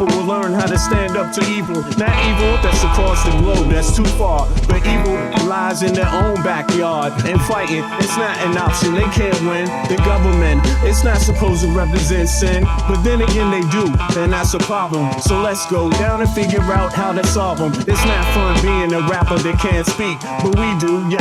A: will learn how to stand up to evil. Not evil that's across the globe, that's too far. But evil lies in their own backyard. And fighting, it's not an option, they can't win. The government, it's not supposed to represent sin. But then again they do, and that's a problem. So let's go down and figure out how to solve them. It's not fun being a rapper that can't speak, but we do, yeah.